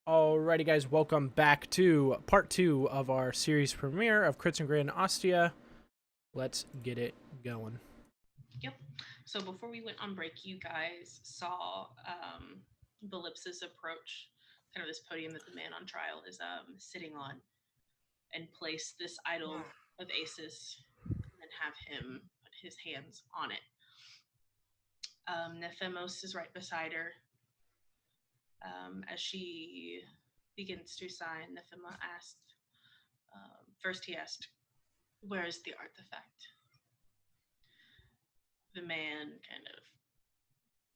Alrighty, guys, welcome back to part 2 of our series premiere of CritsNGrins Ostia. Let's get it going. Yep. So before we went on break, you guys saw Belipsis approach kind of this podium that the man on trial is sitting on and place this idol of Asus and have him put his hands on it. Nephemos is right beside her. As she begins to sign, Nephema asked, first he asked, "Where is the artifact?" The man kind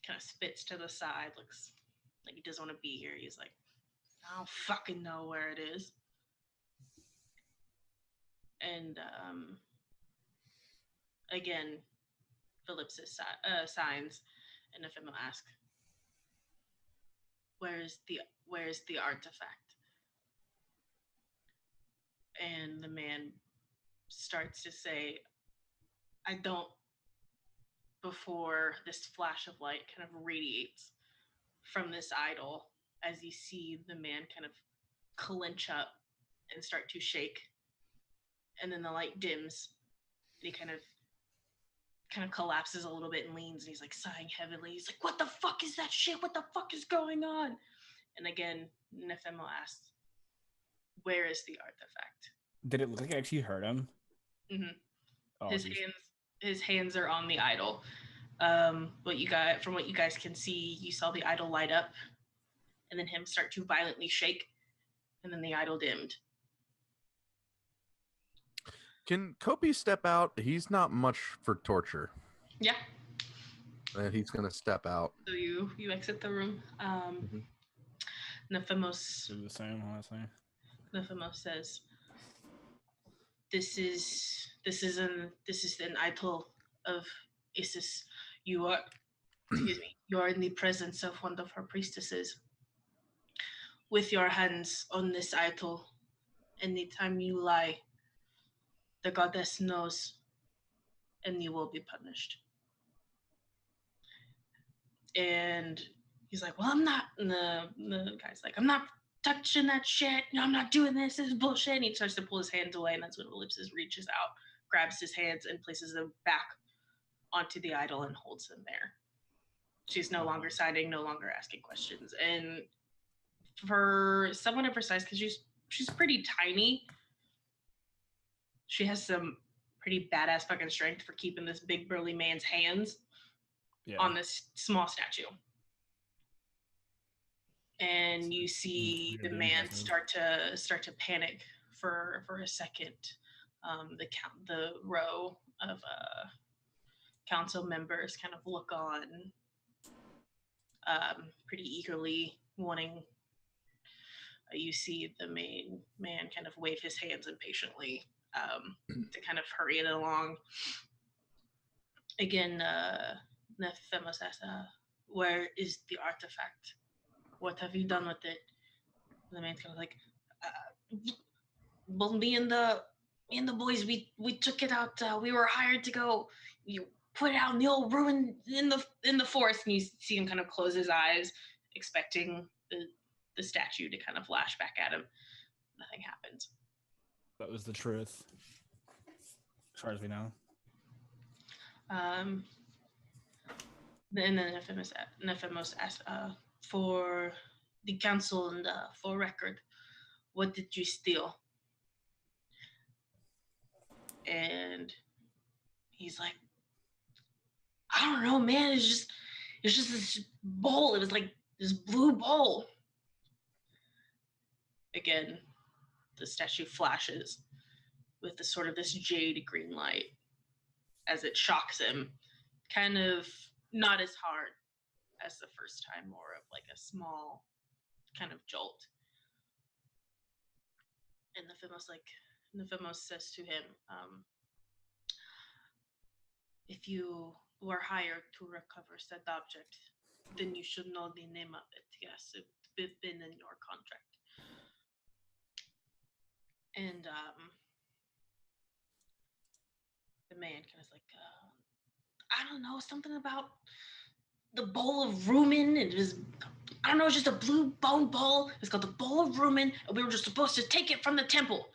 of spits to the side, looks like he doesn't want to be here. He's like, "I don't fucking know where it is." And again, Phillips signs, and Nephema asks, "Where's the artifact?" And the man starts to say, "I don't." Before this flash of light kind of radiates from this idol, as you see the man kind of clench up and start to shake, and then the light dims, and he kind of collapses a little bit and leans, and he's like sighing heavily. He's like, "What the fuck is that shit? What the fuck is going on?" And again, Nefemo asks, "Where is the artifact?" Did it look like it actually hurt him? Mm-hmm. Oh, his hands are on the idol. From what you guys can see, you saw the idol light up, and then him start to violently shake, and then the idol dimmed. Can Kopi step out? He's not much for torture. Yeah. And he's gonna step out. So you exit the room. Nephemos. Do the same, honestly. Nephemos says, This is an idol of Isis. You are in the presence of one of her priestesses. With your hands on this idol, anytime you lie, the goddess knows, and you will be punished. And he's like, "Well, I'm not." And the guy's like, "I'm not touching that shit. No, I'm not doing this. This is bullshit." And he starts to pull his hands away, and that's when Ellipsis reaches out, grabs his hands, and places them back onto the idol and holds them there. She's no longer signing, no longer asking questions. And for someone of her size, because she's pretty tiny, she has some pretty badass fucking strength for keeping this big burly man's hands on this small statue. And you see the man start to panic for a second. The row of council members kind of look on pretty eagerly, wanting. You see the main man kind of wave his hands impatiently to kind of hurry it along. Again, Nephemos asks, "Where is the artifact? What have you done with it?" And the man's kind of like, "Well, me and the boys, we took it out. We were hired to go. You put it out in the old ruin in the forest." And you see him kind of close his eyes, expecting the statue to kind of flash back at him. Nothing happens. That was the truth, as far as we know. And then Nephemos asked, "For the council and for record, what did you steal?" And he's like, "I don't know, man. It's just this bowl. It was like this blue bowl." Again, the statue flashes with this jade green light as it shocks him, kind of not as hard as the first time, more of like a small kind of jolt. And Nephemos says to him, "If you were hired to recover said object, then you should know the name of it. Yes, it's been in your contract." And the man kind of like, "I don't know, something about the bowl of rumen." And just I don't know, it's just a blue bone bowl. It's called the Bowl of Rumen, and we were just supposed to take it from the temple.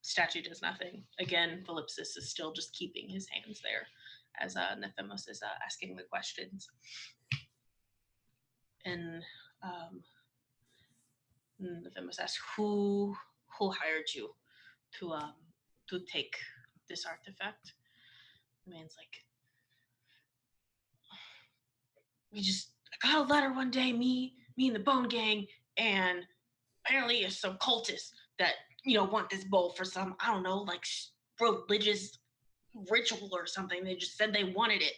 Statue does nothing. Again, Philipsis is still just keeping his hands there as Nephemos is asking the questions. And Nephemos asks, who hired you to take this artifact? The man's like, I got a letter one day, me and the Bone Gang, and apparently it's some cultists that, want this bowl for some, I don't know, like religious ritual or something. They just said they wanted it.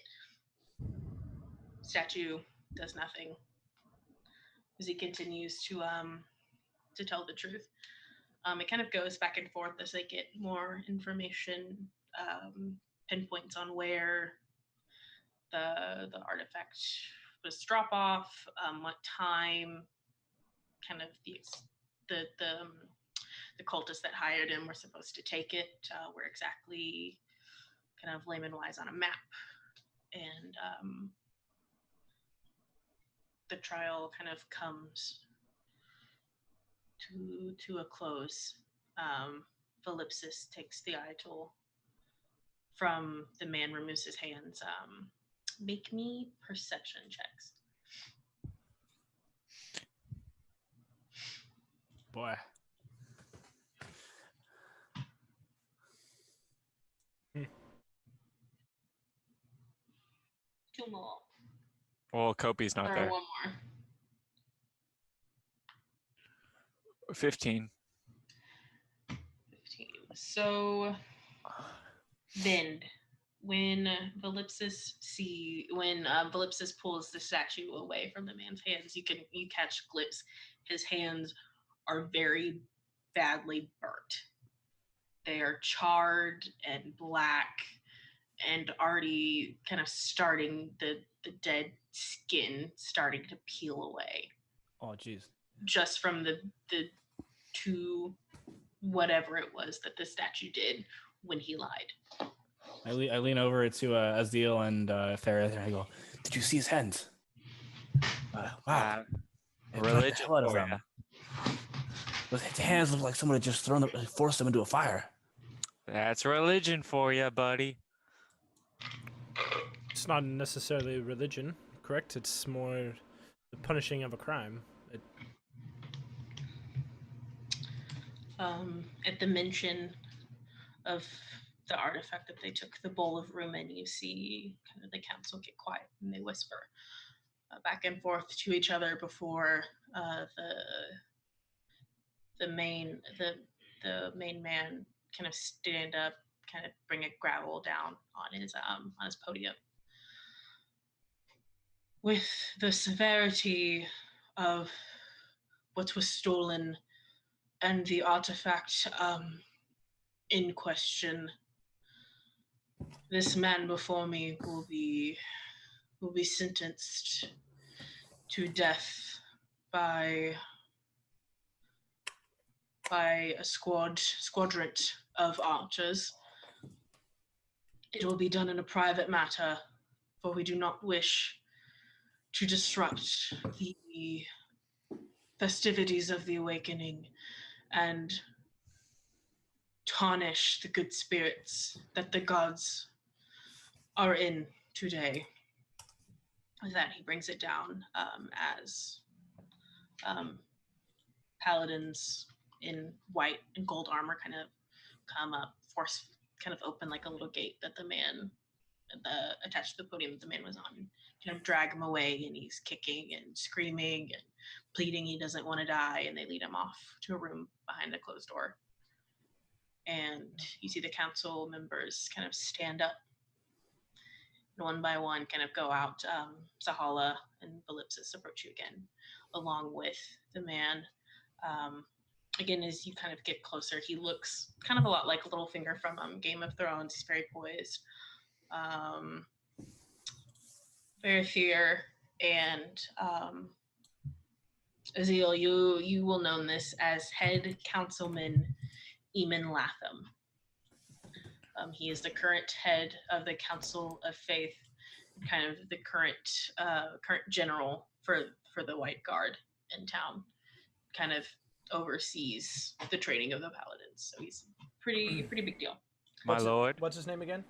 Statue does nothing as he continues to tell the truth. It kind of goes back and forth as they get more information, pinpoints on where the artifact was drop off, what time, kind of the cultists that hired him were supposed to take it, where exactly, kind of layman wise on a map, and the trial kind of comes to a close. Philipsis takes the eye tool from the man, removes his hands. Make me perception checks. Boy. Two more. Well, Kopi's not Or there. one more. 15. 15. So then, when Philipsis pulls the statue away from the man's hands, you catch a glimpse. His hands are very badly burnt. They are charred and black, and already kind of starting the dead skin starting to peel away. Oh, jeez. Just from the two whatever it was that the statue did when he lied. I lean over to Azil and Farah and I go, "Did you see his hands? Wow. It burned the Religion hell out of for them. ya. His hands look like someone had just forced them into a fire." That's religion for you, buddy. It's not necessarily religion, correct? It's more the punishing of a crime. At the mention of the artifact that they took, the Bowl of Rumen, you see kind of the council get quiet and they whisper back and forth to each other before the main man kind of stand up, kind of bring a gravel down on his podium. With the severity of what was stolen and the artifact in question, this man before me will be sentenced to death by a squadron of archers. It will be done in a private matter, for we do not wish to disrupt the festivities of the awakening and tarnish the good spirits that the gods are in today. With that, he brings it down as paladins in white and gold armor kind of come up, force kind of open like a little gate that the man attached to the podium that the man was on, kind of drag him away, and he's kicking and screaming and pleading he doesn't want to die, and they lead him off to a room behind a closed door. And you see the council members kind of stand up and one by one kind of go out. Sahala and Philipsis approach you again, along with the man. Again, as you kind of get closer, he looks kind of a lot like Littlefinger from Game of Thrones. He's very poised, very fair, and Azil, you will know this as Head Councilman Eamon Latham. He is the current head of the Council of Faith kind of the current general for the White Guard in town, kind of oversees the training of the paladins. So he's pretty big deal. My lord. What's his name again?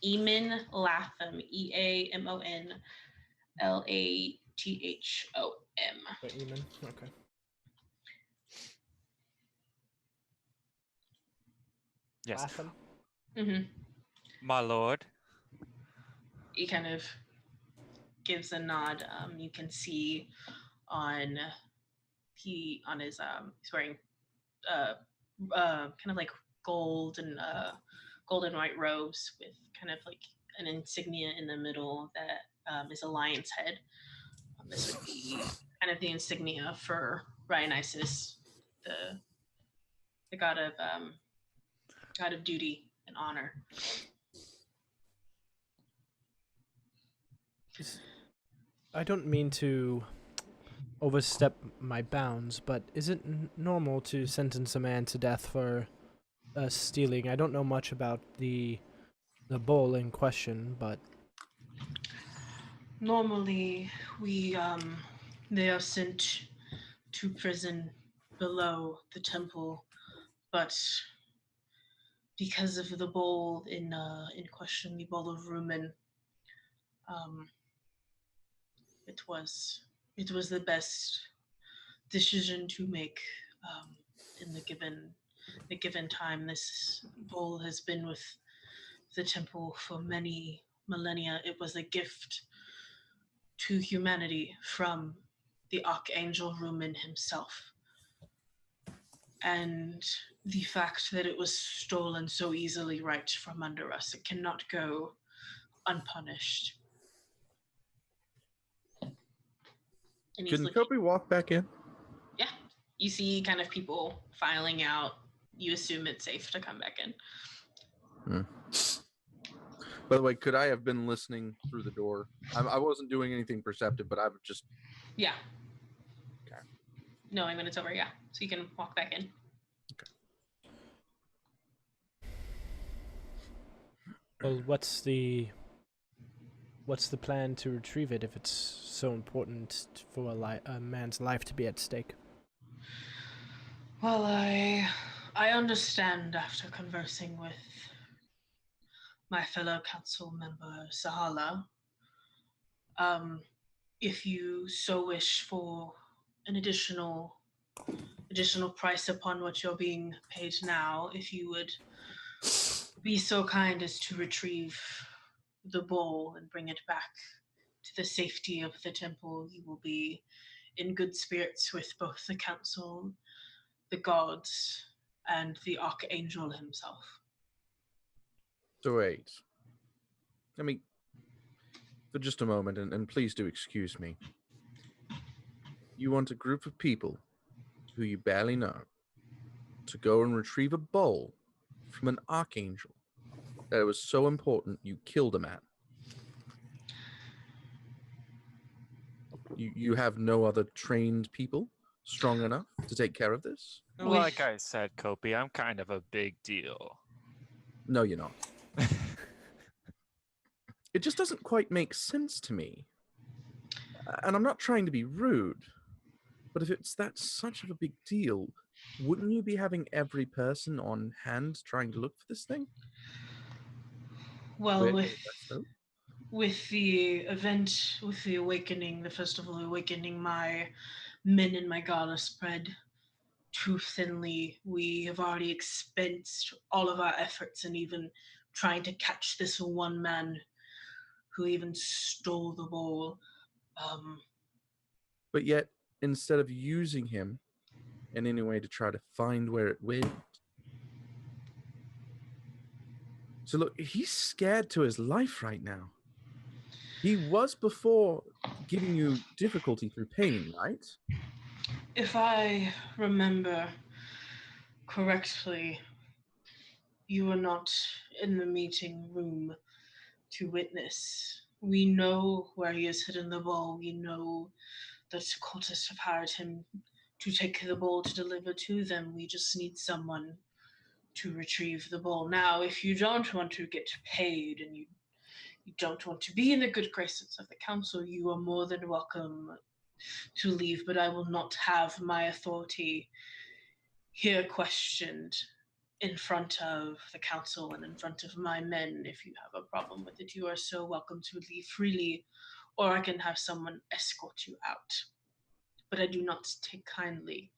Eamon Latham, EAMON LATHOM. Eamon. Okay. Yes. Latham. Mm-hmm. My lord. He kind of gives a nod. You can see on his he's wearing kind of like gold and white robes with kind of like an insignia in the middle that is a lion's head. This would be kind of the insignia for Dionysus, the god of duty and honor. I don't mean to overstep my bounds, but is it normal to sentence a man to death for stealing? I don't know much about the bowl in question, but Normally, they are sent to prison below the temple, but because of the bowl in question, the bowl of rumen, it was the best decision to make in the given time. This bowl has been with the temple for many millennia. It was a gift to humanity from the Archangel Rumen himself. And the fact that it was stolen so easily right from under us, it cannot go unpunished. And Can Kobe walk back in? Yeah. You see kind of people filing out. You assume it's safe to come back in. By the way, could I have been listening through the door? I wasn't doing anything perceptive, but I would just... Yeah. Okay. Knowing when it's over, yeah. So you can walk back in. Okay. well, what's the plan to retrieve it if it's so important for a man's life to be at stake? Well, I understand after conversing with my fellow council member Sahala. If you so wish for an additional price upon what you're being paid now, if you would be so kind as to retrieve the bowl and bring it back to the safety of the temple, you will be in good spirits with both the council, the gods, and the Archangel himself. So wait. Let me... For just a moment, and please do excuse me. You want a group of people who you barely know to go and retrieve a bowl from an archangel that it was so important you killed a man. You have no other trained people strong enough to take care of this? Like I said, Kopi, I'm kind of a big deal. No, you're not. It just doesn't quite make sense to me. And I'm not trying to be rude, but if it's that such of a big deal, wouldn't you be having every person on hand trying to look for this thing? Well, with the event, with the awakening, the festival awakening, my men and my gala spread too thinly. We have already expensed all of our efforts in even trying to catch this one man who even stole the bowl. But yet, instead of using him in any way to try to find where it went. So look, he's scared to his life right now. He was before giving you difficulty through pain, right? If I remember correctly, you were not in the meeting room to witness. We know where he has hidden the bowl. We know that cultists have hired him to take the bowl to deliver to them. We just need someone to retrieve the bowl. Now, if you don't want to get paid and you you don't want to be in the good graces of the council, you are more than welcome to leave, but I will not have my authority here questioned in front of the council and in front of my men. If you have a problem with it, you are so welcome to leave freely, or I can have someone escort you out. But I do not take kindly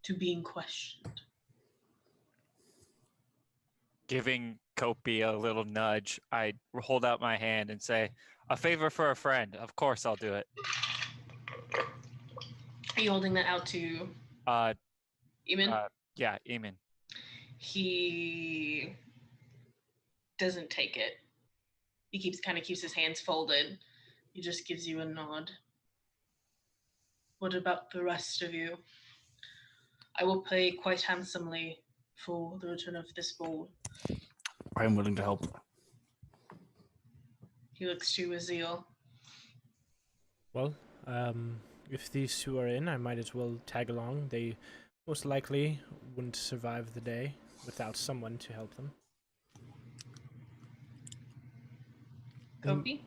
to being questioned. Giving Kopi a little nudge, I hold out my hand and say, "A favor for a friend. Of course, I'll do it." Are you holding that out to Uh, Eamon? yeah, Eamon. He doesn't take it. He kind of keeps his hands folded. He just gives you a nod. What about the rest of you? I will pay quite handsomely for the return of this ball. I am willing to help. He looks to Azil. Well, if these two are in, I might as well tag along. They most likely wouldn't survive the day without someone to help them. Kopi?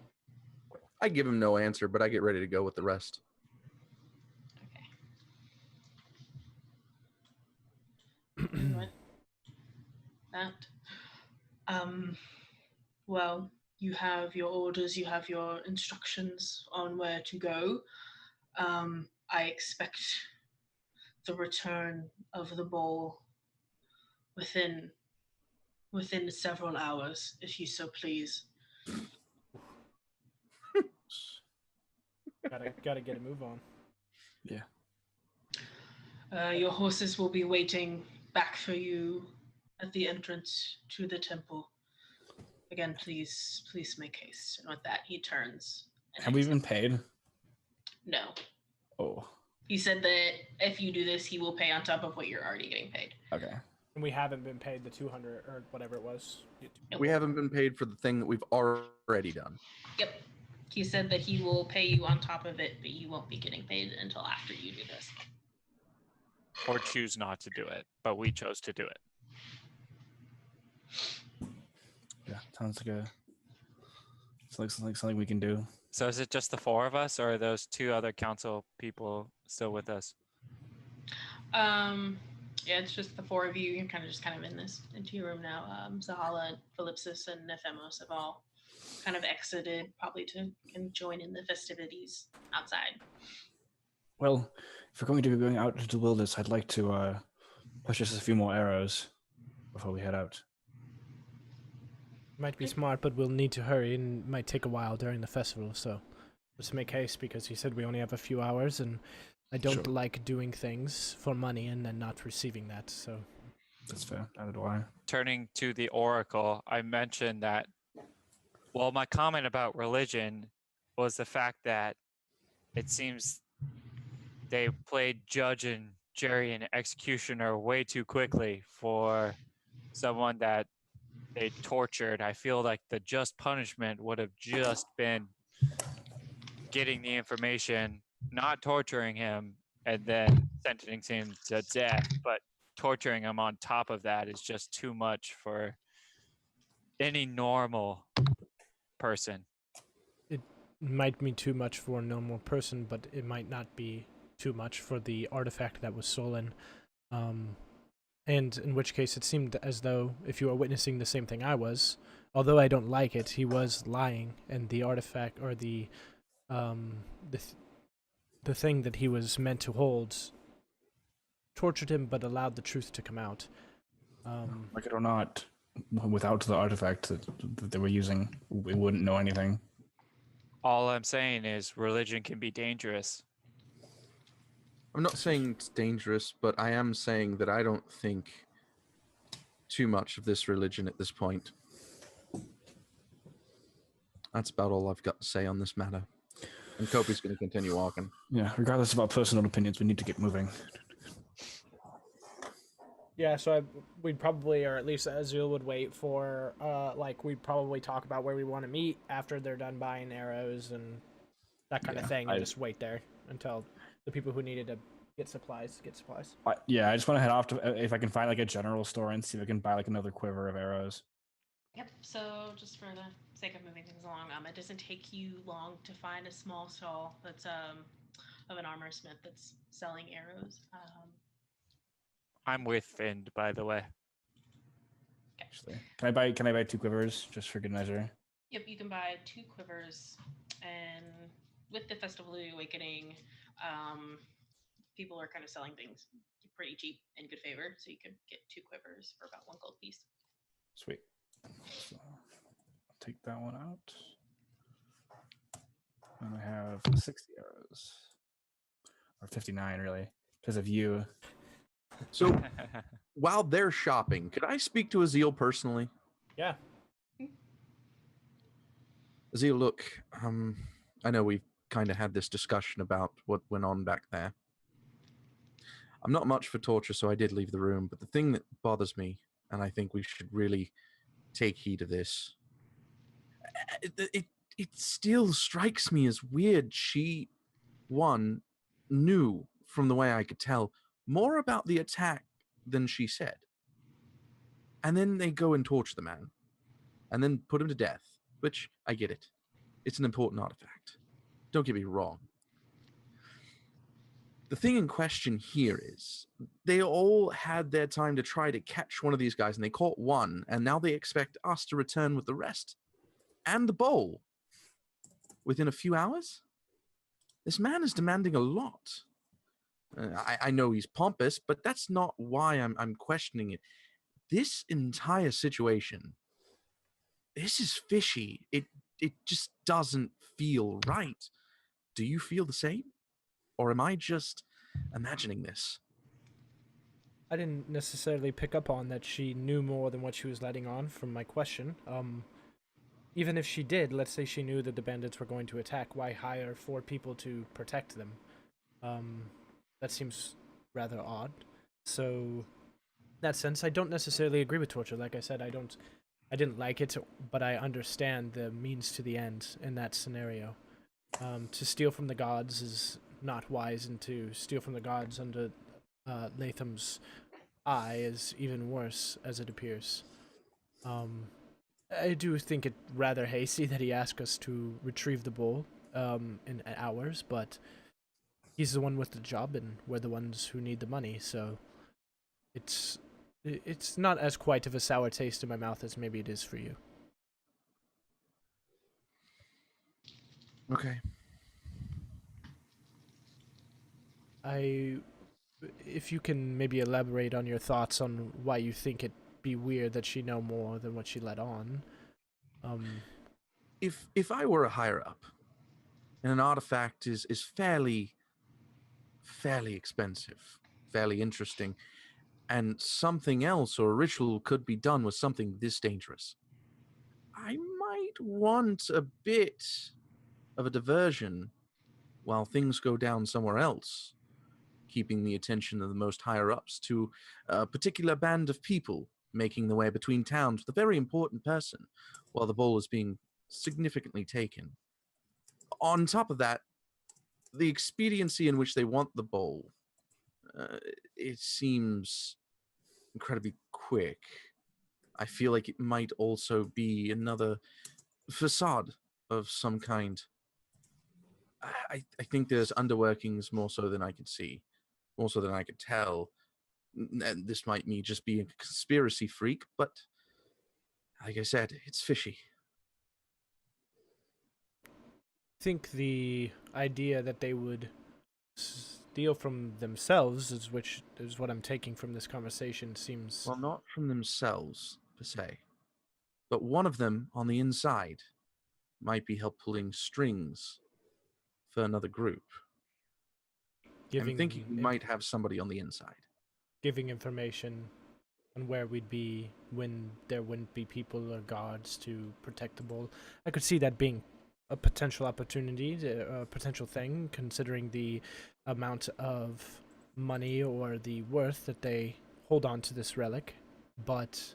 I give him no answer, but I get ready to go with the rest. Okay. What? That. Well, you have your orders, you have your instructions on where to go. I expect the return of the bowl within several hours, if you so please. Gotta get a move on. Yeah. Your horses will be waiting back for you at the entrance to the temple. Again, please make haste. And with that, he turns. Have we been paid? No. Oh, He said that if you do this, he will pay on top of what you're already getting paid. okay. And we haven't been paid the 200 or whatever it was. Nope. We haven't been paid for the thing that we've already done. Yep. He said that he will pay you on top of it, but you won't be getting paid until after you do this. Or choose not to do it, but we chose to do it. Yeah, sounds like something we can do. So is it just the four of us, or are those two other council people still with us? Yeah, it's just the four of you. You're kind of in this into your room now. Zahala, Philipsis, and Nephemos have all kind of exited, probably to join in the festivities outside. Well, if we're going to be going out into the wilderness, I'd like to purchase a few more arrows before we head out. Might be smart, but we'll need to hurry, and it might take a while during the festival, so let's make haste, because he said we only have a few hours, and I don't like doing things for money and then not receiving that, so... That's fair. Neither do I. Turning to the oracle, I mentioned that, well, my comment about religion was the fact that it seems they played judge and jury and executioner way too quickly for someone that they tortured. I feel like the just punishment would have just been getting the information, not torturing him, and then sentencing him to death. But torturing him on top of that is just too much for any normal person. It might be too much for a normal person, but it might not be too much for the artifact that was stolen. And in which case it seemed as though if you were witnessing the same thing I was, although I don't like it, he was lying, and the artifact, or the thing that he was meant to hold, tortured him but allowed the truth to come out. Like it or not, without the artifact that they were using, we wouldn't know anything. All I'm saying is religion can be dangerous. I'm not saying it's dangerous, but I am saying that I don't think too much of this religion at this point. That's about all I've got to say on this matter. And Kopi's going to continue walking. Yeah, regardless of our personal opinions, we need to get moving. Yeah, so we'd probably, or at least Azul would wait for, we'd probably talk about where we want to meet after they're done buying arrows and that kind of thing, and just wait there until the people who needed to get supplies get supplies. I just want to head off to, if I can find like a general store and see if I can buy like another quiver of arrows. Yep. So just for the sake of moving things along, it doesn't take you long to find a small stall that's of an armor smith that's selling arrows. I'm with Vind, by the way. Actually, can I buy 2 quivers just for good measure? Yep, you can buy 2 quivers, and with the Festival of the Awakening, people are kind of selling things pretty cheap in good favor, so you could get 2 quivers for about 1 gold piece. Sweet. So I'll take that one out. And I have 60 arrows. Or 59, really, because of you. So while they're shopping, could I speak to Azil personally? Yeah. Azil, look, I know we've kind of had this discussion about what went on back there. I'm not much for torture, so I did leave the room, but the thing that bothers me, and I think we should really take heed of this, it still strikes me as weird. She, one, knew, from the way I could tell, more about the attack than she said. And then they go and torture the man, and then put him to death, which, I get it. It's an important artifact. Don't get me wrong. The thing in question here is, they all had their time to try to catch one of these guys, and they caught one, and now they expect us to return with the rest, and the bowl, within a few hours? This man is demanding a lot. I know he's pompous, but that's not why I'm questioning it. This entire situation, this is fishy. It just doesn't feel right. Do you feel the same? Or am I just imagining this? I didn't necessarily pick up on that she knew more than what she was letting on from my question. Even if she did, let's say she knew that the bandits were going to attack, why hire 4 people to protect them? That seems rather odd. So, in that sense, I don't necessarily agree with torture. Like I said, I didn't like it, but I understand the means to the end in that scenario. To steal from the gods is not wise, and to steal from the gods under Latham's eye is even worse, as it appears. I do think it rather hasty that he asked us to retrieve the bowl in hours, but he's the one with the job, and we're the ones who need the money, so it's not as quite of a sour taste in my mouth as maybe it is for you. Okay. If you can maybe elaborate on your thoughts on why you think it'd be weird that she know more than what she let on. If I were a higher up, and an artifact is fairly expensive, fairly interesting, and something else or a ritual could be done with something this dangerous, I might want a bit of a diversion while things go down somewhere else, keeping the attention of the most higher ups to a particular band of people making their way between towns with a very important person while the bowl is being significantly taken. On top of that, the expediency in which they want the bowl, it seems incredibly quick. I feel like it might also be another facade of some kind. I think there's underworkings more so than I could see, more so than I could tell. And this might me just being a conspiracy freak, but like I said, it's fishy. I think the idea that they would steal from themselves is what I'm taking from this conversation seems. Well, not from themselves per se, but one of them on the inside might be help pulling strings for another group. I'm thinking we might have somebody on the inside. Giving information on where we'd be when there wouldn't be people or guards to protect the bowl. I could see that being a potential opportunity, a potential thing, considering the amount of money or the worth that they hold on to this relic. But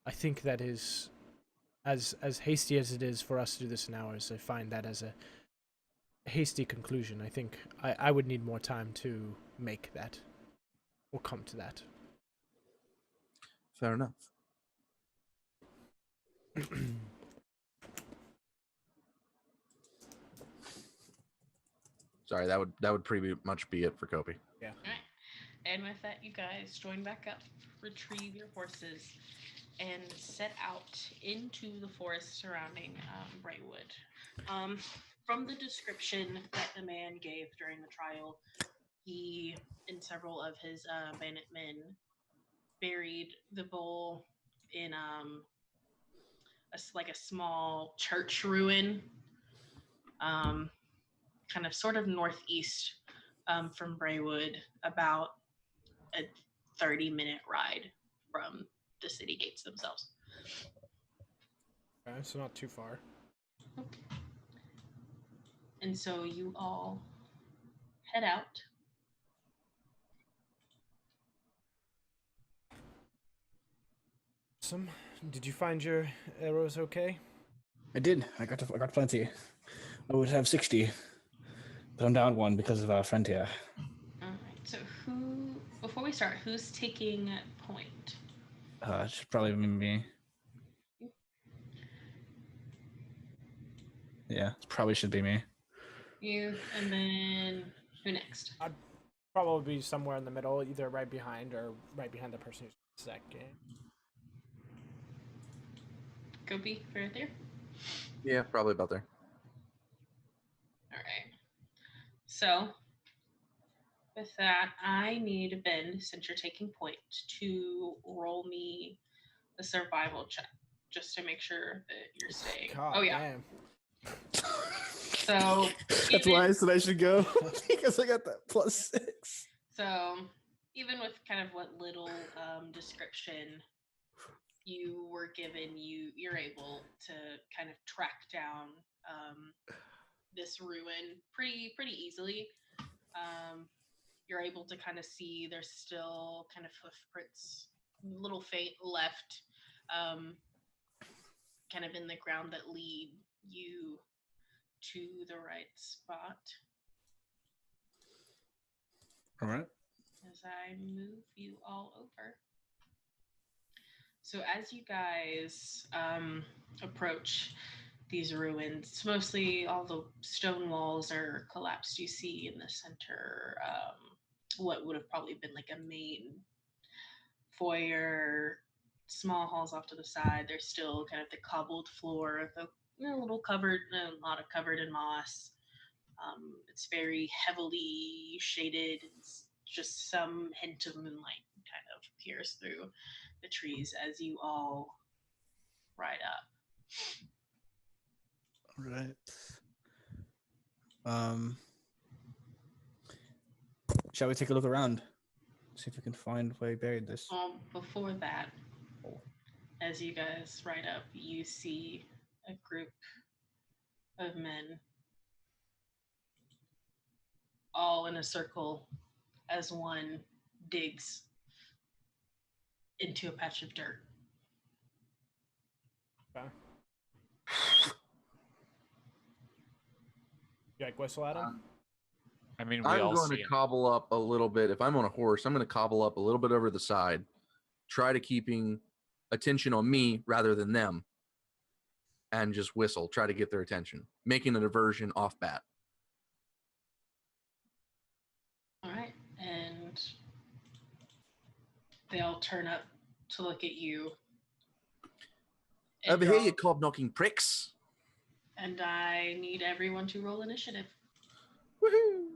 I think that is, as hasty as it is for us to do this in hours, I find that as a hasty conclusion. I think I would need more time to make that, or come to that. Fair enough. Sorry, that would pretty much be it for Kobe. Yeah. All right. And with that, you guys join back up, retrieve your horses, and set out into the forest surrounding Brightwood. From the description that the man gave during the trial, he and several of his bandit men buried the bowl in like a small church ruin, kind of sort of northeast from Braywood, about a 30-minute ride from the city gates themselves. Okay, so not too far. And so you all head out. Awesome. Did you find your arrows okay? I did. I got plenty. I would have 60, but I'm down one because of our friend here. All right. So before we start, who's taking point? It should probably be me. Yeah, it probably should be me. You, and then who next? Probably somewhere in the middle, either right behind the person who's second. Gopi, right there. Yeah, probably about there. All right. So with that, I need Ben, since you're taking point, to roll me a survival check just to make sure that you're staying. God oh yeah. damn. So That's why I said I should go because I got that +6. So even with kind of what little description you were given, you're able to kind of track down this ruin pretty easily. You're able to kind of see there's still kind of hoof prints, little faint left, kind of in the ground that lead you to the right spot. All right. As I move you all over. So as you guys approach these ruins, it's mostly all the stone walls are collapsed. You see in the center what would have probably been like a main foyer, small halls off to the side. There's still kind of the cobbled floor, the a lot of covered in moss. It's very heavily shaded. It's just some hint of moonlight kind of peers through the trees as you all ride up. All right. Shall we take a look around? See if we can find where he buried this. Before that, as you guys ride up, you see a group of men all in a circle as one digs into a patch of dirt. Okay. You like whistle at him? I mean, we I'm all going see to him. cobble up a little bit. If I'm on a horse, I'm going to cobble up a little bit over the side, try to keeping attention on me rather than them, and just whistle, try to get their attention, making a diversion off bat. All right, and they all turn up to look at you. Over here, you cob-knocking pricks. And I need everyone to roll initiative. Woohoo!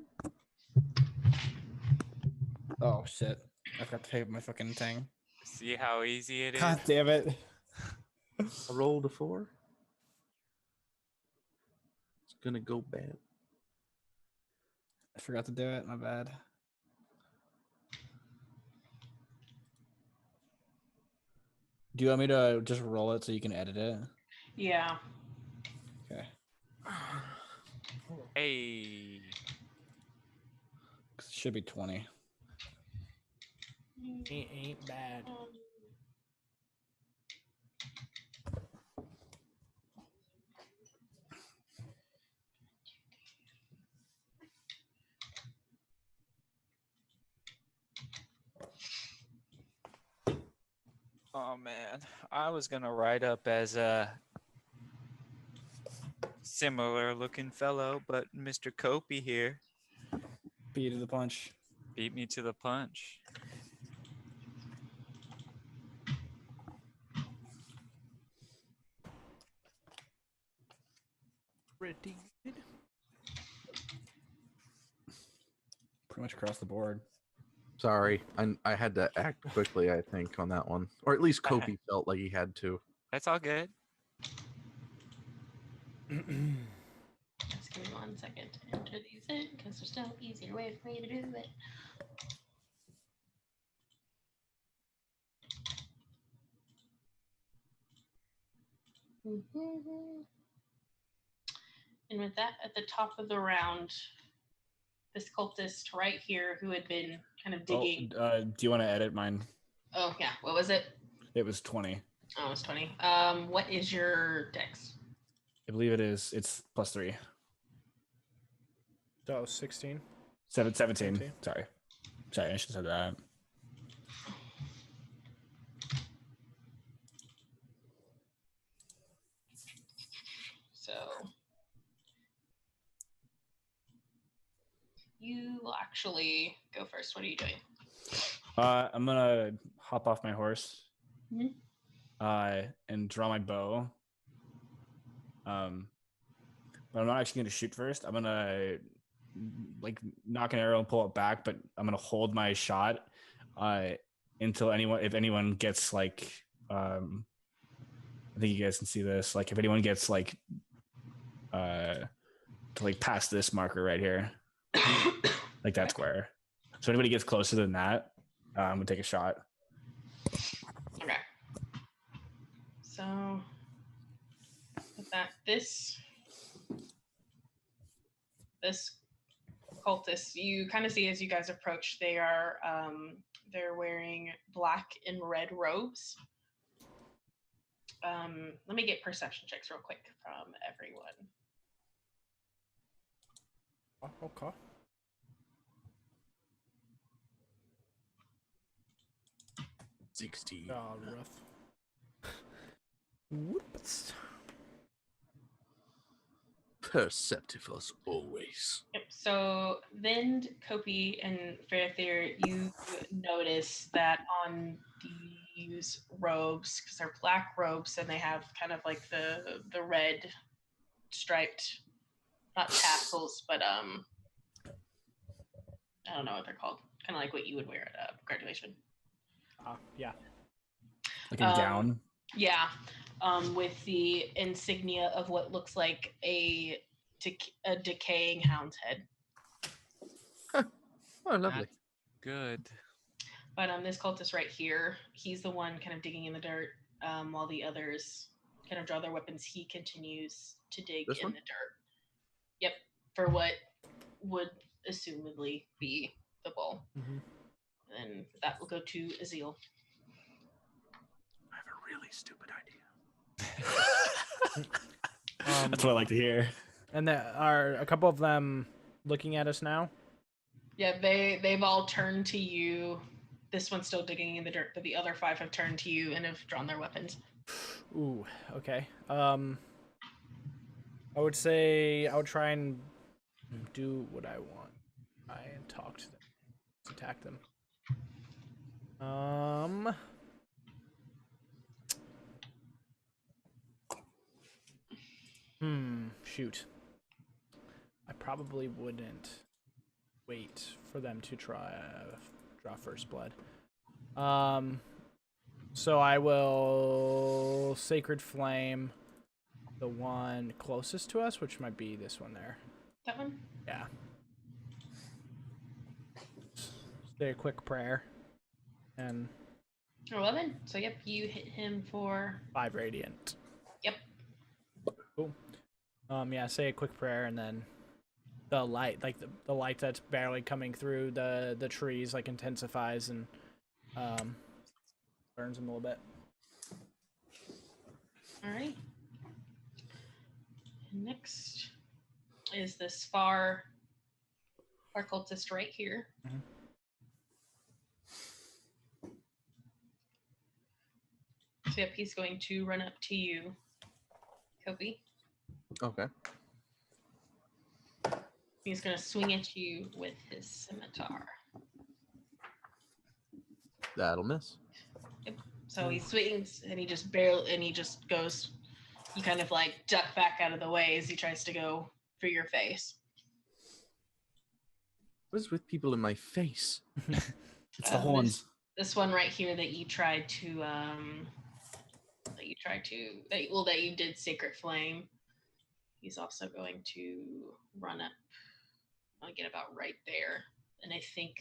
Oh shit! I forgot to pay my fucking thing. See how easy it is? God damn it! I rolled a 4. It's gonna go bad. I forgot to do it. My bad. Do you want me to just roll it so you can edit it? Yeah. Okay. Hey. It should be 20. Ain't bad. Oh man, I was gonna write up as a similar looking fellow, but Mr. Copey here Beat to the punch. beat me to the punch. Pretty good. Pretty much across the board. Sorry, I had to act quickly, I think, on that one. Or at least Kobe felt like he had to. That's all good. Just give me 1 second to enter these in because there's no easier way for me to do it. And with that, at the top of the round, this cultist right here who had been kind of digging. Do you want to edit mine? Oh, yeah. What was it? It was 20. Oh, it was 20. What is your dex? I believe it is. It's +3. So 16. 17. 17. Sorry, I should have said that. So you will actually go first. What are you doing? I'm gonna hop off my horse, Mhm. and draw my bow. But I'm not actually gonna shoot first. I'm gonna like knock an arrow and pull it back, but I'm gonna hold my shot until if anyone gets like I think you guys can see this. Like if anyone gets like to like past this marker right here, like that square. So anybody gets closer than that, I'm gonna take a shot. Okay. So with that, this cultist, you kind of see as you guys approach, they're wearing black and red robes. Let me get perception checks real quick from everyone. Oh, okay. $60. Oh, rough. Whoops. Perceptive as always. Yep. So Vind, Kopi, and Fairthier, you notice that on these robes, because they're black robes and they have kind of like the red striped, not tassels, but I don't know what they're called. Kind of like what you would wear at graduation. Yeah. Like a gown. Yeah. With the insignia of what looks like a decaying hound's head. Oh, lovely. That's good. But this cultist right here, he's the one kind of digging in the dirt, while the others kind of draw their weapons. He continues to dig This in one? the dirt. Yep, for what would assumedly be the bull. Mm-hmm. And that will go to Azil. I have a really stupid idea. That's what I like to hear. And there are a couple of them looking at us now. Yeah, they've all turned to you. This one's still digging in the dirt, but the other 5 have turned to you and have drawn their weapons. Ooh, okay. I would say I would try and do what I want. Try and talk to them. Let's attack them. Shoot. I probably wouldn't wait for them to try draw first blood. So I will Sacred Flame the one closest to us, which might be this one there. That one? Yeah. Say a quick prayer. And 11. So yep, you hit him for 5 radiant. Yep. Cool. Yeah, say a quick prayer and then the light, like the light that's barely coming through the trees, like intensifies and burns them a little bit. All right. Next is this far cultist right here. So yep, he's going to run up to you, Kobe. Okay. He's going to swing at you with his scimitar. That'll miss. So he swings and he just goes. You kind of like duck back out of the way as he tries to go for your face. What is with people in my face? It's the horns. This one right here that you tried to that you did Sacred Flame. He's also going to run up. I'll get about right there, and I think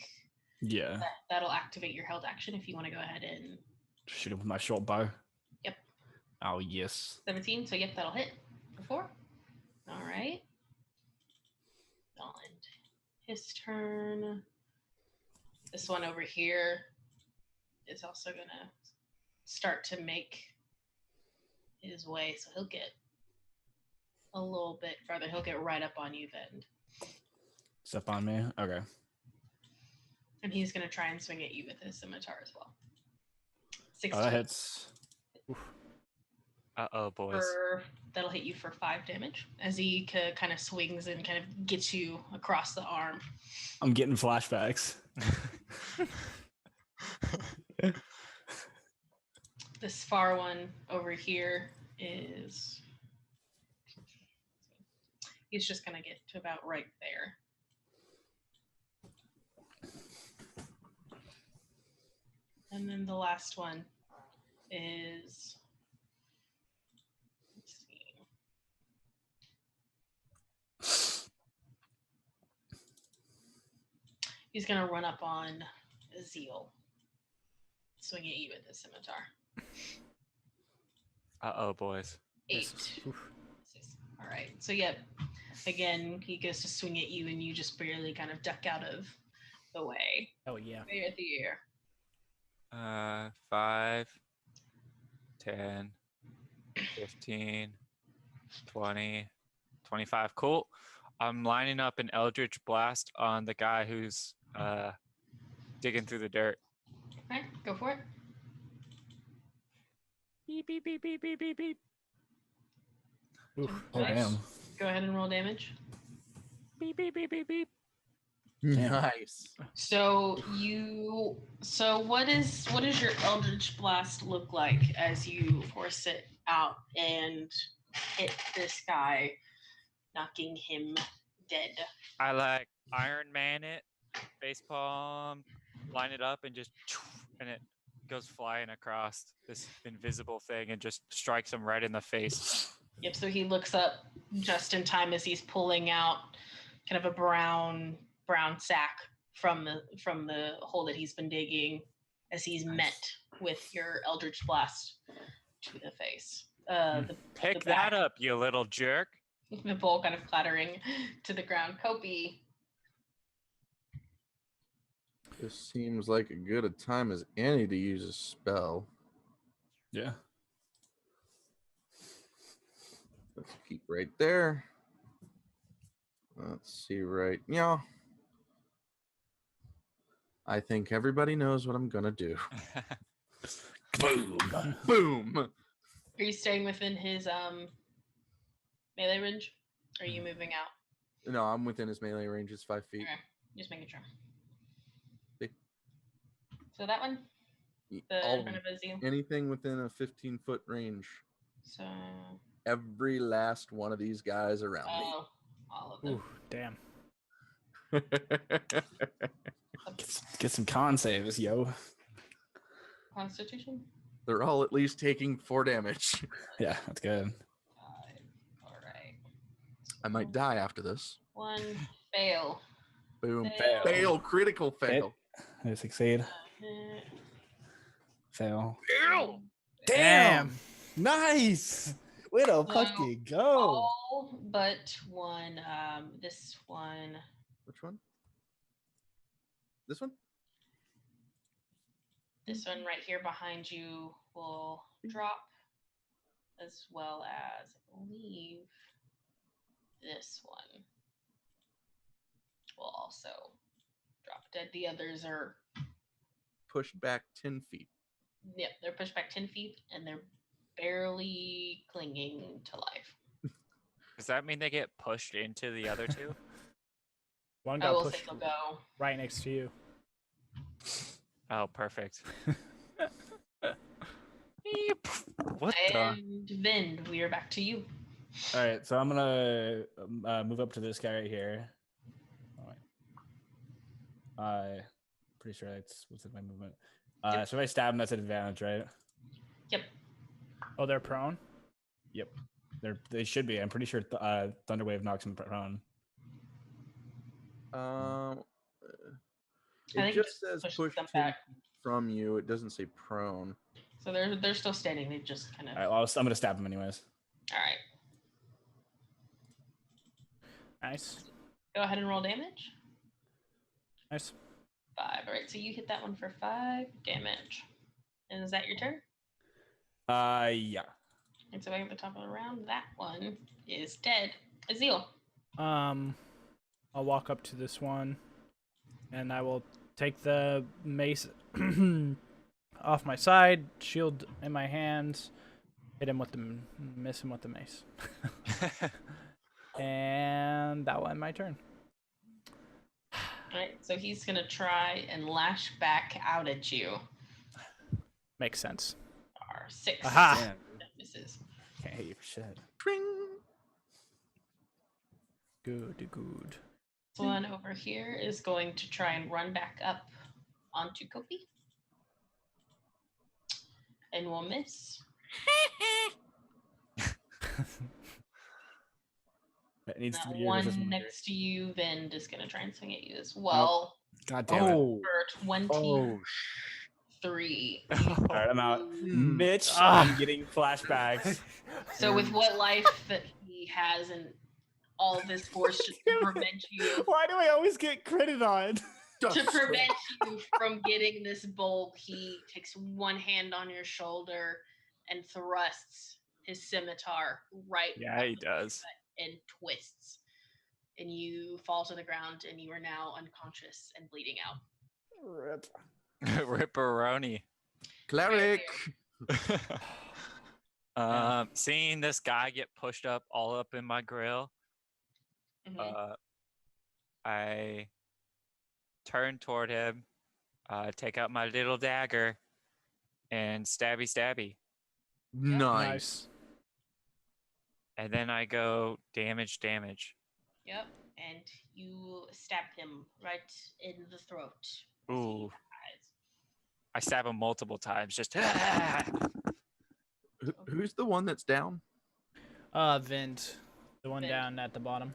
Yeah. that'll activate your held action if you want to go ahead and Shoot him with my short bow. Yep. Oh, yes. 17. So yep, that'll hit for 4. All right. I'll end his turn. This one over here is also gonna start to make his way, so he'll get a little bit further. He'll get right up on you then. Step on me? Okay. And he's gonna try and swing at you with his scimitar as well. Oh, 16. that hits. Uh-oh, boys. That'll hit you for 5 damage as he kind of swings and kind of gets you across the arm. I'm getting flashbacks. This far one over here is... He's just gonna get to about right there. And then the last one is, let's see. He's gonna run up on Zeal, swing at you with his scimitar. Uh-oh, boys. 8. All right. So yep. Again, he goes to swing at you, and you just barely kind of duck out of the way. Oh yeah. Way at the air. 5, 10, 15, 20, 25. Cool. I'm lining up an Eldritch Blast on the guy who's digging through the dirt. Okay, go for it. Beep, beep, beep, beep, beep, beep, beep. Oof. Oh, damn. Go ahead and roll damage. Beep, beep, beep, beep, beep. Nice. So what is your Eldritch Blast look like as you force it out and hit this guy, knocking him dead? I like Iron Man it, facepalm, line it up, and just and it goes flying across this invisible thing and just strikes him right in the face. Yep, so he looks up just in time as he's pulling out kind of a brown sack from the hole that he's been digging as he's met with your Eldritch Blast to the face. Pick the back. that up, you little jerk. The bowl kind of clattering to the ground. Kopi. This seems like a good a time as any to use a spell. Yeah. Let's keep right there. Let's see right. Yeah. I think everybody knows what I'm gonna do. Boom. Boom. Are you staying within his melee range? Or are you moving out? No, I'm within his melee range. It's 5 feet. Okay, just making sure. Big. So that one, the All in of front them. of Azil. Anything within a 15-foot range. So Every last one of these guys around all of them. Ooh, damn. me. Get some con saves, yo. Constitution. They're all at least taking 4 damage. Yeah, that's good. 5. All right. I might die after this. 1 fail. Boom. Fail. Fail. Critical fail. I succeed. Uh, Fail. Fail. Damn. Nice. Way to fucking go. all but 1. This one. Which one? This one? This one right here behind you will drop, as well as, I believe, this one will also drop dead. The others are Pushed back 10 feet. Yep, they're pushed back 10 feet, and they're barely clinging to life. Does that mean they get pushed into the other two? One I got will say pushed they'll go. right next to you. Oh, perfect. Beep. What the? And Vind, we are back to you. All right, so I'm gonna move up to this guy right here. Pretty sure that's what's in my movement. Yep. So if I stab him, that's an advantage, right? Yep. Oh, they're prone? Yep. They should be. I'm pretty sure Thunderwave knocks him prone. I It think just it says pushes push them 10 back. feet from you. It doesn't say prone. So they're still standing. They just kind of. All right, well, I'm gonna stab him anyways. All right. Nice. Go ahead and roll damage. Nice. 5. All right. So you hit that one for 5 damage. And is that your turn? Yeah. And so back at the top of the round, that one is dead. Azil. I'll walk up to this one, and I will take the mace off my side, shield in my hands, hit him with the miss him with the mace, and that will end my turn. All right. So he's gonna try and lash back out at you. Makes sense. 6. Aha! Damn, That misses. can't hit you for shit. Pring! Good. This one over here is going to try and run back up onto Kopi. And will miss. That needs to That be your resistance one monitor. next to you, Vind, is going to try and swing at you as well. God damn it. Oh, For 23. oh, All right, I'm out. Mitch, Ah. I'm getting flashbacks. So with what life that he has and all this force just to prevent you Why do I always get critted on? to prevent you from getting this bulk, he takes one hand on your shoulder and thrusts his scimitar right Yeah, he up your does. butt and twists. And you fall to the ground and you are now unconscious and bleeding out. Rip. Ripperoni. Cleric! Seeing this guy get pushed up all up in my grill, Mhm. I turn toward him, take out my little dagger, and stabby. Nice. And then I go damage. Yep. And you stab him right in the throat. as he Ooh. dies. I stab him multiple times, just Who's the one that's down? Vint, the one Vint. down at the bottom.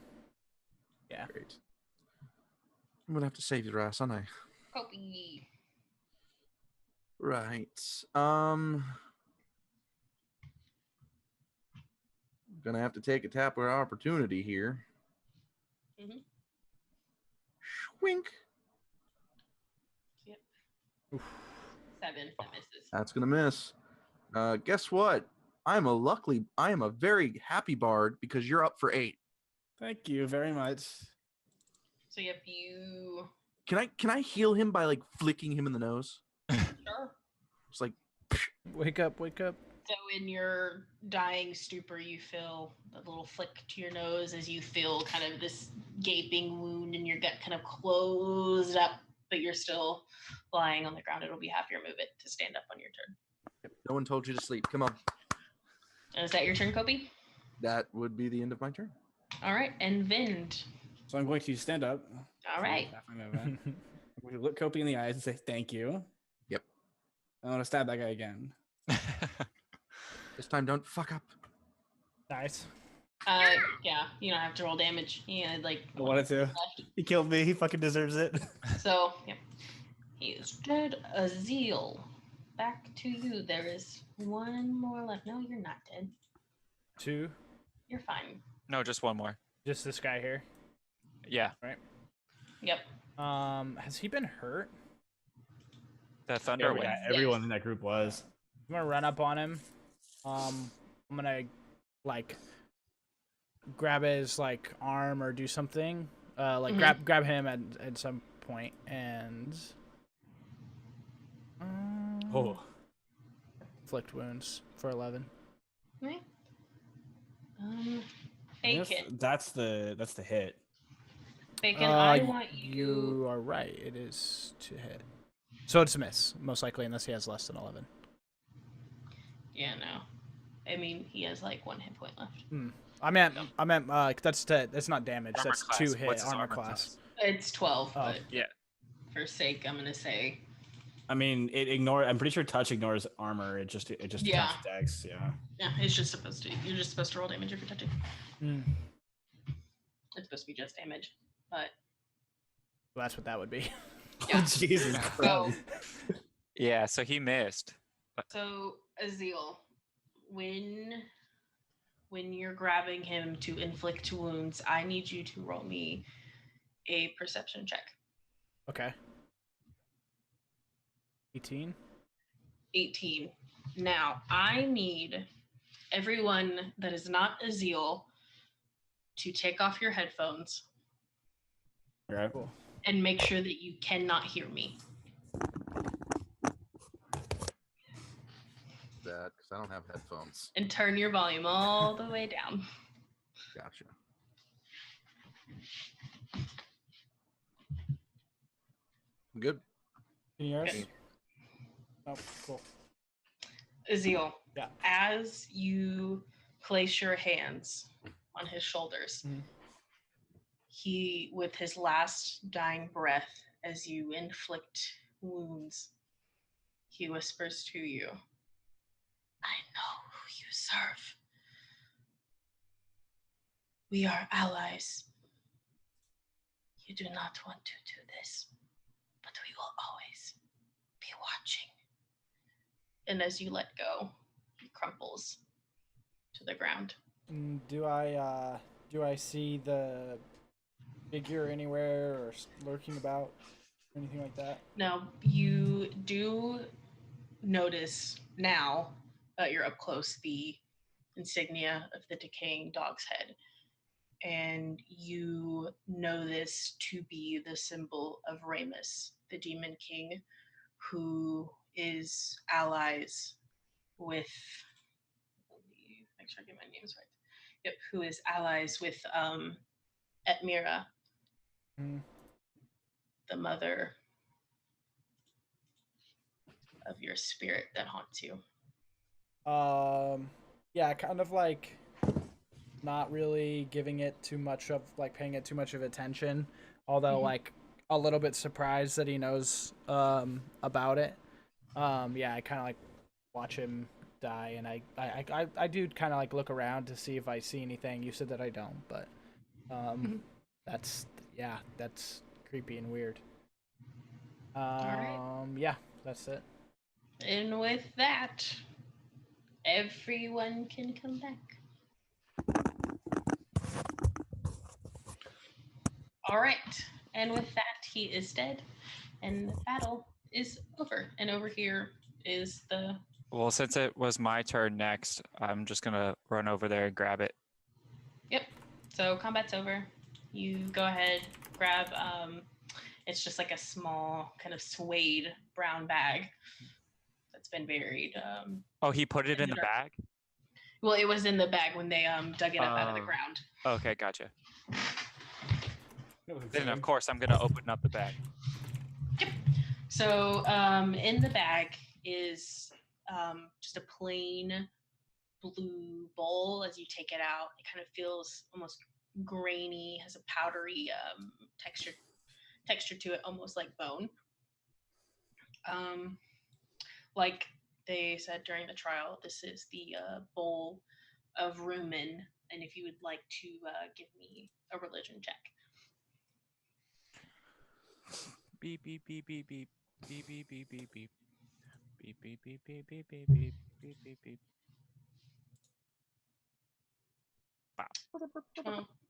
Yeah. Great. I'm gonna have to save your ass, aren't I? Kopi. Right. Gonna have to take a tap of opportunity here. Mhm. Schwink. 7. That misses. That's gonna miss. Guess what? I am a very happy bard because you're up for 8. Thank you very much. So yep, you Can I heal him by like flicking him in the nose? sure. It's like Wake up. So in your dying stupor, you feel a little flick to your nose as you feel kind of this gaping wound in your gut kind of closed up, but you're still lying on the ground. It'll be half your movement to stand up on your turn. no one told you to sleep. Come on. And is that your turn, Kopi? That would be the end of my turn. All right, and Vind. So I'm going to stand up. All right. Half my movement. I'm going to look Kopi in the eyes and say thank you. Yep. I want to stab that guy again. This time, don't fuck up. Nice. Yeah, you don't have to roll damage. Yeah, like I wanted to. He killed me. He fucking deserves it. so. Yep, he is dead. Azil, back to you. There is one more left. No, you're not dead. 2. You're fine. No, just one more. Just this guy here. Yeah, Yep. Has he been hurt? the thunder wave. Yeah, everyone in that group was. I'm gonna run up on him. I'm gonna like grab his like arm or do something. Like grab him at some point and. Oh. inflict wounds for 11. Right. I guess Bacon. that's the hit. Bacon, I want You are right. It is to hit. So it's a miss, most likely, unless he has less than 11. Yeah, no. I mean, he has like 1 hit point left. I meant, that's not damage. Armor That's class. 2 hit What's his armor class. It's 12, Oh. but Yeah. for sake, I'm gonna say. I mean, I'm pretty sure touch ignores armor. It just Yeah. counts dex. Yeah. Yeah, it's just supposed to. You're just supposed to roll damage if you're touching. Mm. It's supposed to be just damage, but Well, that's what that would be. yeah. Jesus So, Christ. Yeah, so he missed. so Azil, when you're grabbing him to inflict wounds, I need you to roll me a perception check. Okay. 18. 18. Now, I need everyone that is not Azil to take off your headphones Okay. Cool. and make sure that you cannot hear me. That because I don't have headphones. And turn your volume all the way down. Gotcha. Good. Can you hear us? Good. Oh, cool. Azil, Yeah. as you place your hands on his shoulders, Mhm. he, with his last dying breath, as you inflict wounds, he whispers to you, I know who you serve. We are allies. You do not want to do this, but we will always be watching. And as you let go, he crumples to the ground. Do I see the figure anywhere or lurking about or anything like that? Now, you do notice now that you're up close the insignia of the decaying dog's head. And you know this to be the symbol of Ramus, the Demon King, who is allies with, make sure I get my names right. Yep, who is allies with Etmira, Mm. the mother of your spirit that haunts you. Yeah, kind of like not really giving it too much of like paying it too much of attention, although like a little bit surprised that he knows about it. Yeah, I kind of like watch him die, and I do kind of like look around to see if I see anything. You said that I don't, but that's creepy and weird. right. Yeah, that's it. And with that, everyone can come back. All right. And with that, he is dead. And the battle is over. And over here is the... Well, since it was my turn next, I'm just going to run over there and grab it. Yep. So combat's over. You go ahead, grab... it's just like a small kind of suede brown bag that's been buried. Oh, he put it in the dirt. bag? Well, it was in the bag when they dug it up out of the ground. Okay, gotcha. Then, of course, I'm going to open up the bag. Yep. So in the bag is just a plain blue bowl. As you take it out, it kind of feels almost grainy, has a powdery texture to it, almost like bone. Like they said during the trial, this is the bowl of rumen. And if you would like to give me a religion check. Beep, beep, beep, beep, beep. Beep, beep, beep, beep, beep. Beep, beep, beep, beep, beep, beep, beep. Beep, beep, beep.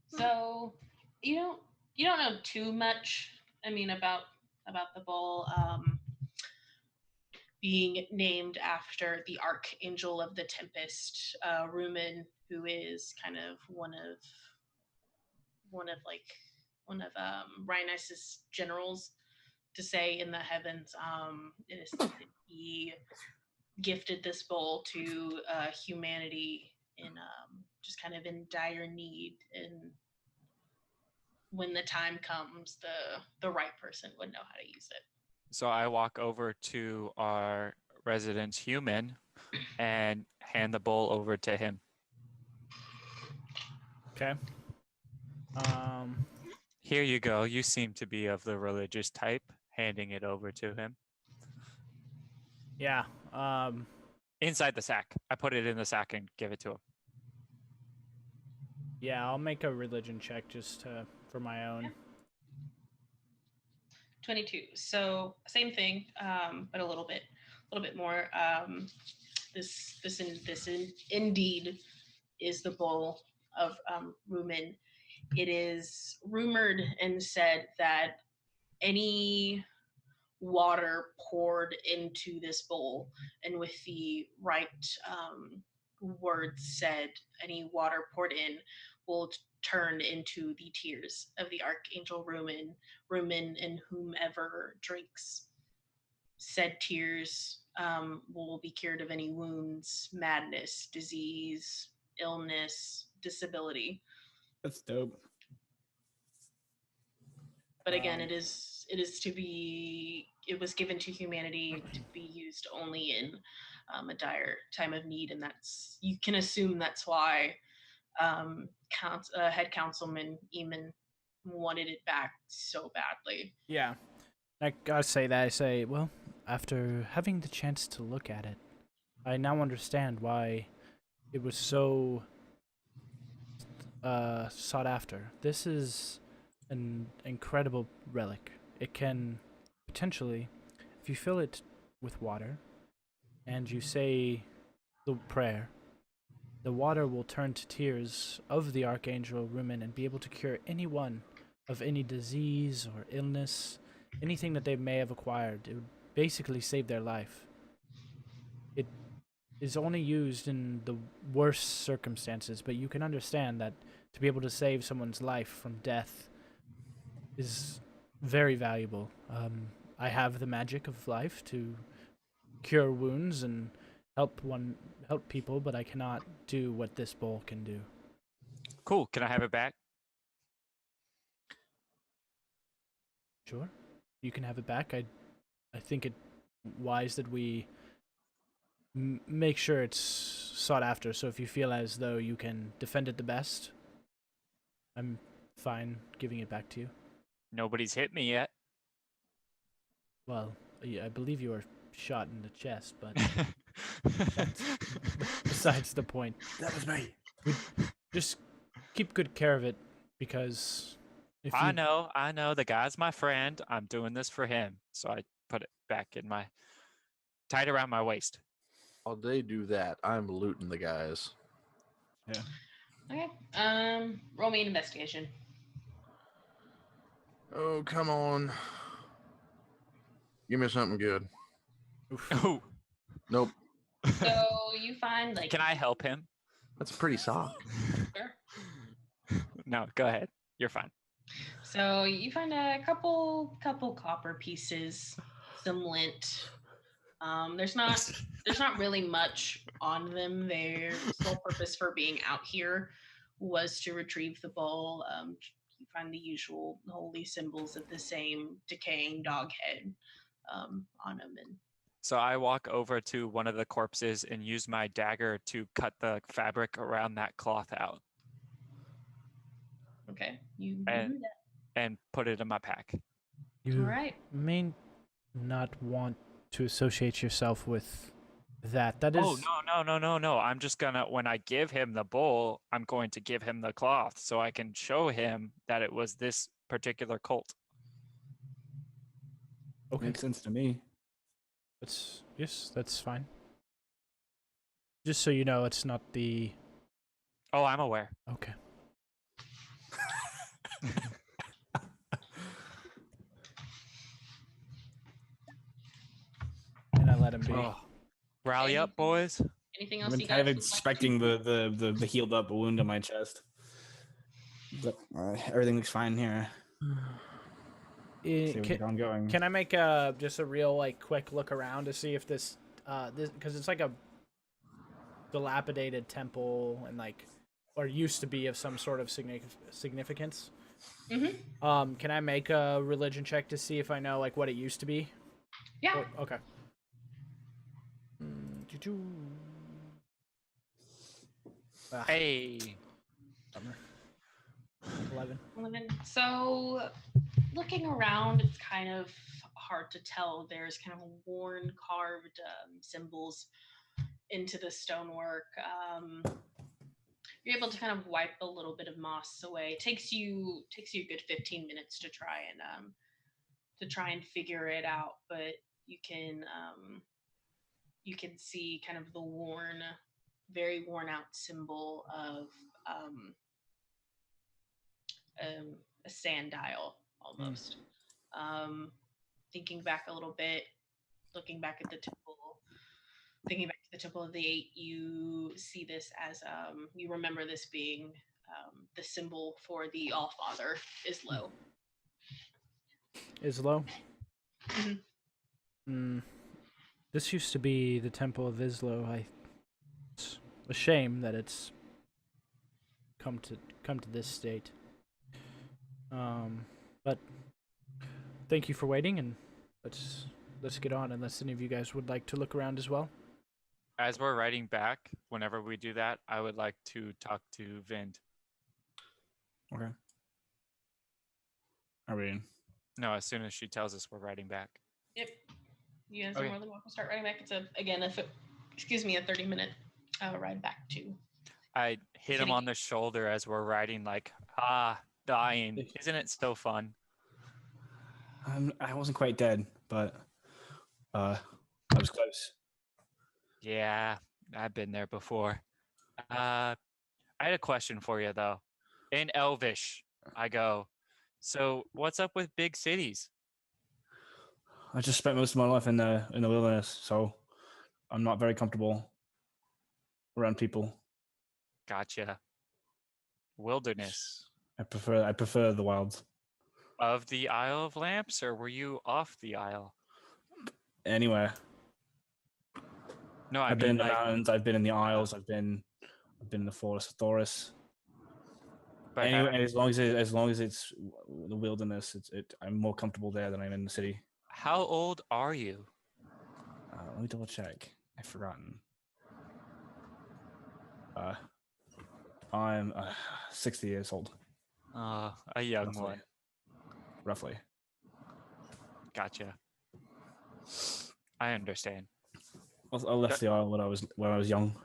So you don't know too much. I mean about the bowl being named after the archangel of the tempest, Rumen, who is kind of one of Rhinus's generals to say in the heavens. It is he gifted this bowl to humanity in just kind of in dire need, and when the time comes, the right person would know how to use it. So I walk over to our resident human and hand the bowl over to him. Okay. Here you go. You seem to be of the religious type. Handing it over to him. Yeah. Inside the sack. I put it in the sack and give it to him. Yeah, I'll make a religion check just for my own. 22. So same thing, but a little bit more. This indeed is the bowl of rumen. It is rumored and said that any water poured into this bowl, and with the right words said, any water poured in will turn into the tears of the Archangel Rumen, and whomever drinks said tears will be cured of any wounds, madness, disease, illness, disability. That's dope. But again, it was given to humanity to be used only in a dire time of need, and that's, you can assume that's why head councilman Eamon wanted it back so badly. Yeah. I gotta say that. I say, well, after having the chance to look at it, I now understand why it was so sought after. This is an incredible relic. It can potentially, if you fill it with water and you say the prayer, the water will turn to tears of the Archangel Rumen and be able to cure anyone of any disease or illness, anything that they may have acquired. It would basically save their life. It is only used in the worst circumstances, but you can understand that to be able to save someone's life from death is very valuable. I have the magic of life to cure wounds and help people, but I cannot do what this bowl can do. Cool. Can I have it back? Sure, you can have it back. I think it wise that we make sure it's sought after. So if you feel as though you can defend it the best, I'm fine giving it back to you. Nobody's hit me yet. Well, I believe you were shot in the chest, but that's besides the point. That was me. Just keep good care of it, because if I know. The guy's my friend. I'm doing this for him. So I put it back in tied around my waist. While they do that, I'm looting the guys. Yeah. Okay. Roll me an investigation. Oh, come on. Give me something good. Oh, Nope. So you find can I help him? That's pretty soft. Sure. No, go ahead. You're fine. So you find a couple copper pieces, some lint. There's not really much on them. Their sole purpose for being out here was to retrieve the bowl. You find the usual holy symbols of the same decaying dog head on them. And So I walk over to one of the corpses and use my dagger to cut the fabric around that cloth out okay, you do And- that. and put it in my pack. you All right. may not want to associate yourself with that. That is. Oh, no. I'm just gonna, when I give him the bowl, I'm going to give him the cloth so I can show him that it was this particular cult. Okay. Makes sense to me. That's fine. Just so you know, it's not the. Oh, I'm aware. Okay. And I let him be. Oh, Rally up, boys. Anything I've else been you kind of guys would like to expecting the healed up wound on my chest. But everything looks fine here. See where Can, I'm going. can I make just a real quick look around to see if this this because it's like a dilapidated temple and like, or used to be of some sort of significance. Mm-hmm. Can I make a religion check to see if I know like what it used to be? Yeah. Okay. hey. 11. 11. So, looking around, it's kind of hard to tell. There's kind of worn, carved symbols into the stonework. You're able to kind of wipe a little bit of moss away. It takes you a good 15 minutes to try and figure it out, but you can see kind of the very worn out symbol of a sand dial almost. Thinking back a little bit, looking back at the temple, thinking back to the Temple of the Eight, you see this as you remember this being the symbol for the Allfather, Islo. Islo? Mhm. This used to be the Temple of Islo. It's a shame that it's come to this state. But thank you for waiting, and let's get on. Unless any of you guys would like to look around as well. As we're riding back, whenever we do that, I would like to talk to Vind. Okay. Are we in? No, as soon as she tells us we're riding back. Yep. You guys Okay. are more than welcome to start riding back. It's a 30-minute ride back to. I hit him on the shoulder as we're riding, like, dying. Isn't it so fun? I wasn't quite dead, but I was close. Yeah, I've been there before. I had a question for you, though. In Elvish, I go, so what's up with big cities? I just spent most of my life in the wilderness, so I'm not very comfortable around people. Gotcha. Wilderness. I prefer the wilds. Of the Isle of Lamps, or were you off the Isle? Anywhere. No, I I've been mean, in the like, mountains. I've been in the Isles. I've been in the forest of Thoris. but Anyway, as long as it's the wilderness, I'm more comfortable there than I'm in the city. how old are you? Let me double check. I've forgotten. I'm 60 years old. A young Roughly. one. Roughly. Gotcha. I understand. I left the Isle when I was young.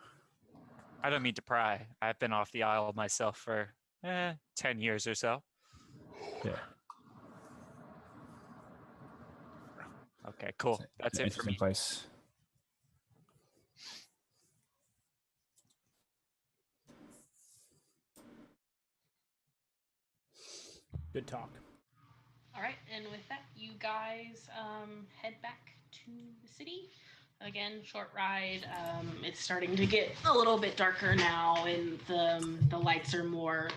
I don't mean to pry. I've been off the Isle myself for 10 years or so. Yeah. Okay, cool. That's it for me. Place. Good talk. All right, and with that, you guys head back to the city. Again, short ride. It's starting to get a little bit darker now, and the lights are more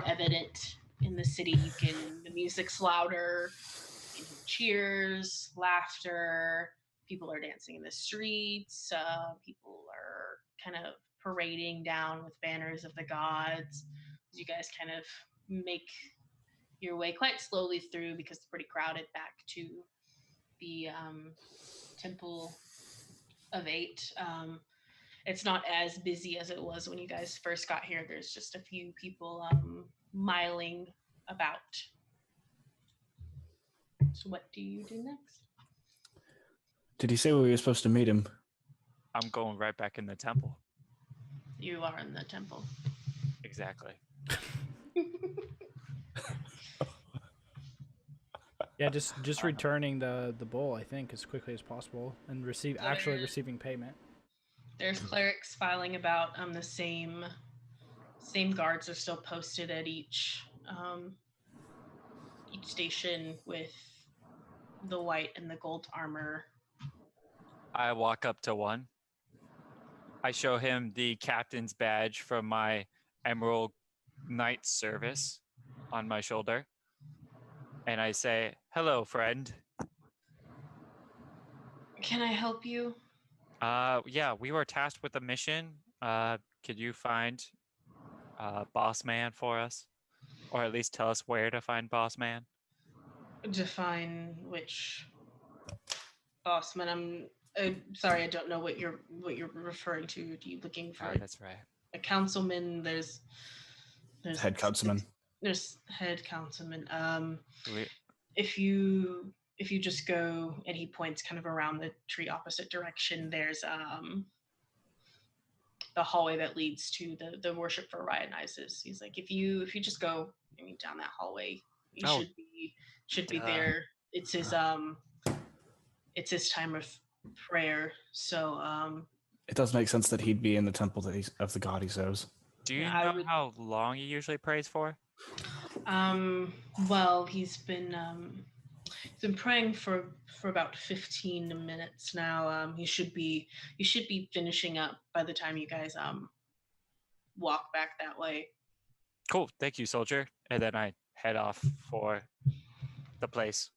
evident in the city. The music's louder. You can hear cheers, laughter. People are dancing in the streets. People are kind of parading down with banners of the gods. You guys kind of make your way quite slowly through because it's pretty crowded back to the Temple of Eight. It's not as busy as it was when you guys first got here. There's just a few people miling about. So what do you do next? Did he say we were supposed to meet him? I'm going right back in the temple. You are in the temple. Exactly. Yeah, just returning the bowl, I think, as quickly as possible, and receiving payment. There's clerics filing about. The same guards are still posted at each station with the white and the gold armor. I walk up to one. I show him the captain's badge from my Emerald Knight service on my shoulder. And I say, hello, friend. Can I help you? Yeah, we were tasked with a mission. Could you find Boss Man for us? Or at least tell us where to find Boss Man? Define which Bossman. I'm sorry, I don't know what you're referring to. Are you looking for That's right. a councilman? There's Head councilman. There's head councilman. We, If you just go, and he points kind of around the tree opposite direction, there's the hallway that leads to the worship for Ryanizes. He's like, if you just go, I mean, down that hallway, you Oh, should be duh. there. It's his time of prayer. So It does make sense that he'd be in the temple of the god he serves. do you I know would- how long he usually prays for? well, he's been praying for about 15 minutes now. You should be finishing up by the time you guys walk back that way. Cool, thank you, soldier. And then I head off for the place.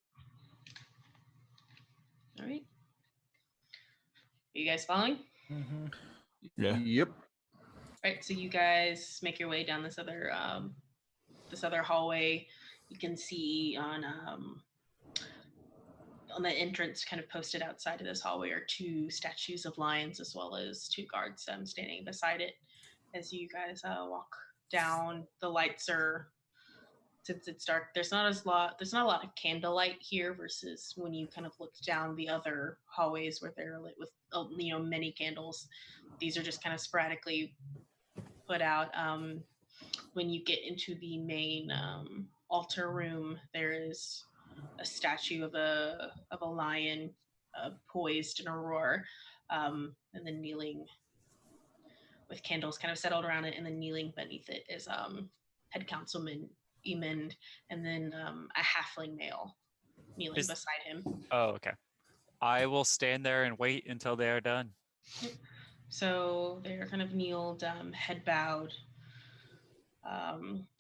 All right. Are you guys following? Mm-hmm. Yeah. Yep. All right, so you guys make your way down this other hallway. You can see on the entrance, kind of posted outside of this hallway, are two statues of lions, as well as two guards standing beside it. As you guys walk down, the lights are, since it's dark, there's not a lot of candlelight here versus when you kind of look down the other hallways where they're lit with many candles. These are just kind of sporadically put out. When you get into the main altar room, there is a statue of a lion poised in a roar, and then kneeling with candles kind of settled around it, and then kneeling beneath it is head councilman Emond, and then a halfling male kneeling beside him. Oh, okay. I will stand there and wait until they are done. So they're kind of kneeled, head bowed.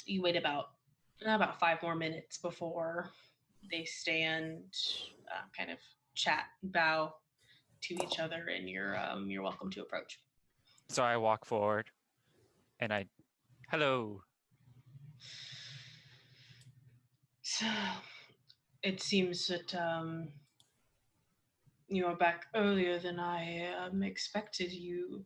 You wait about 5 more minutes before they stand, kind of chat, bow to each other, and you're welcome to approach. So I walk forward and hello. So it seems that you are back earlier than I expected. You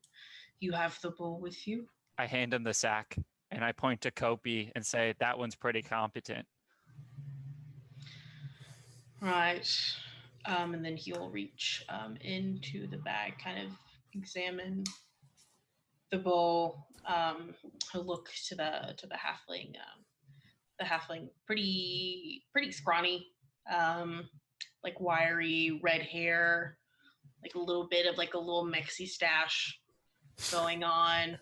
have the bowl with you. I hand him the sack and I point to Kopi and say, that one's pretty competent. Right. And then he'll reach into the bag, kind of examine the bowl. He'll look to the halfling. The halfling, pretty scrawny, like wiry red hair, like a little bit of like a little Mexi stash going on.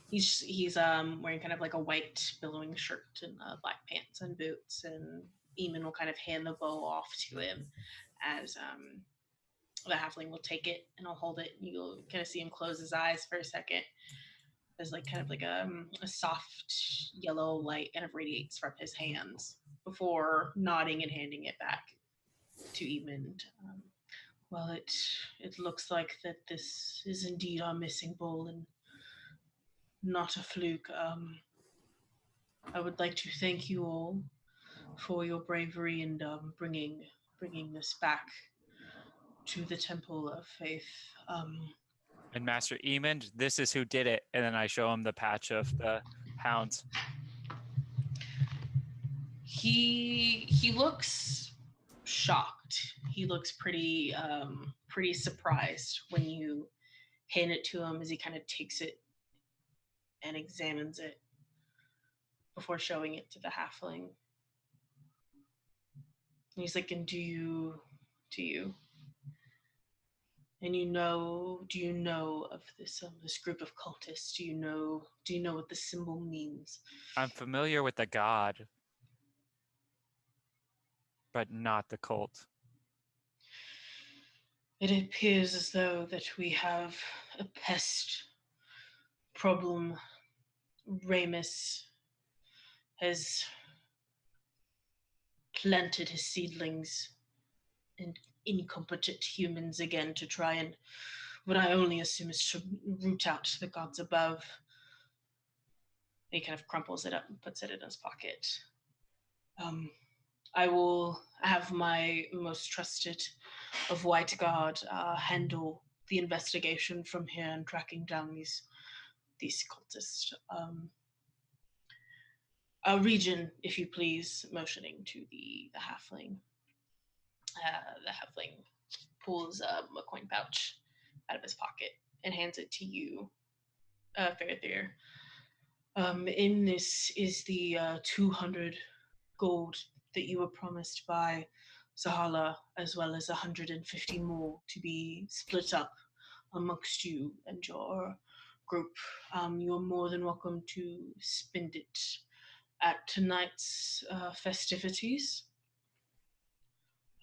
He's wearing kind of like a white billowing shirt and black pants and boots, and Eamon will kind of hand the bow off to him as the halfling will take it and he'll hold it, and you'll kind of see him close his eyes for a second. There's like kind of like a soft yellow light kind of radiates from his hands before nodding and handing it back to Eamon. Well, it looks like that this is indeed our missing bowl and not a fluke. I would like to thank you all for your bravery and bringing this back to the Temple of Faith. And Master Emond, this is who did it. And then I show him the patch of the hounds. He looks shocked. He looks pretty surprised when you hand it to him, as he kind of takes it and examines it before showing it to the halfling. And he's like, and do you and do you know of this group of cultists? Do you know what the symbol means? I'm familiar with the god, but not the cult. It appears as though that we have a pest problem. Ramus has planted his seedlings and incompetent humans again to try and what I only assume is to root out the gods above. He kind of crumples it up and puts it in his pocket. I will have my most trusted of White Guard handle the investigation from here and tracking down these cultists. Region, if you please, motioning to the halfling. The halfling pulls a coin pouch out of his pocket and hands it to you, Fairthier. In this is the 200 gold that you were promised by Zahala, as well as 150 more to be split up amongst you and your group. You are more than welcome to spend it at tonight's festivities.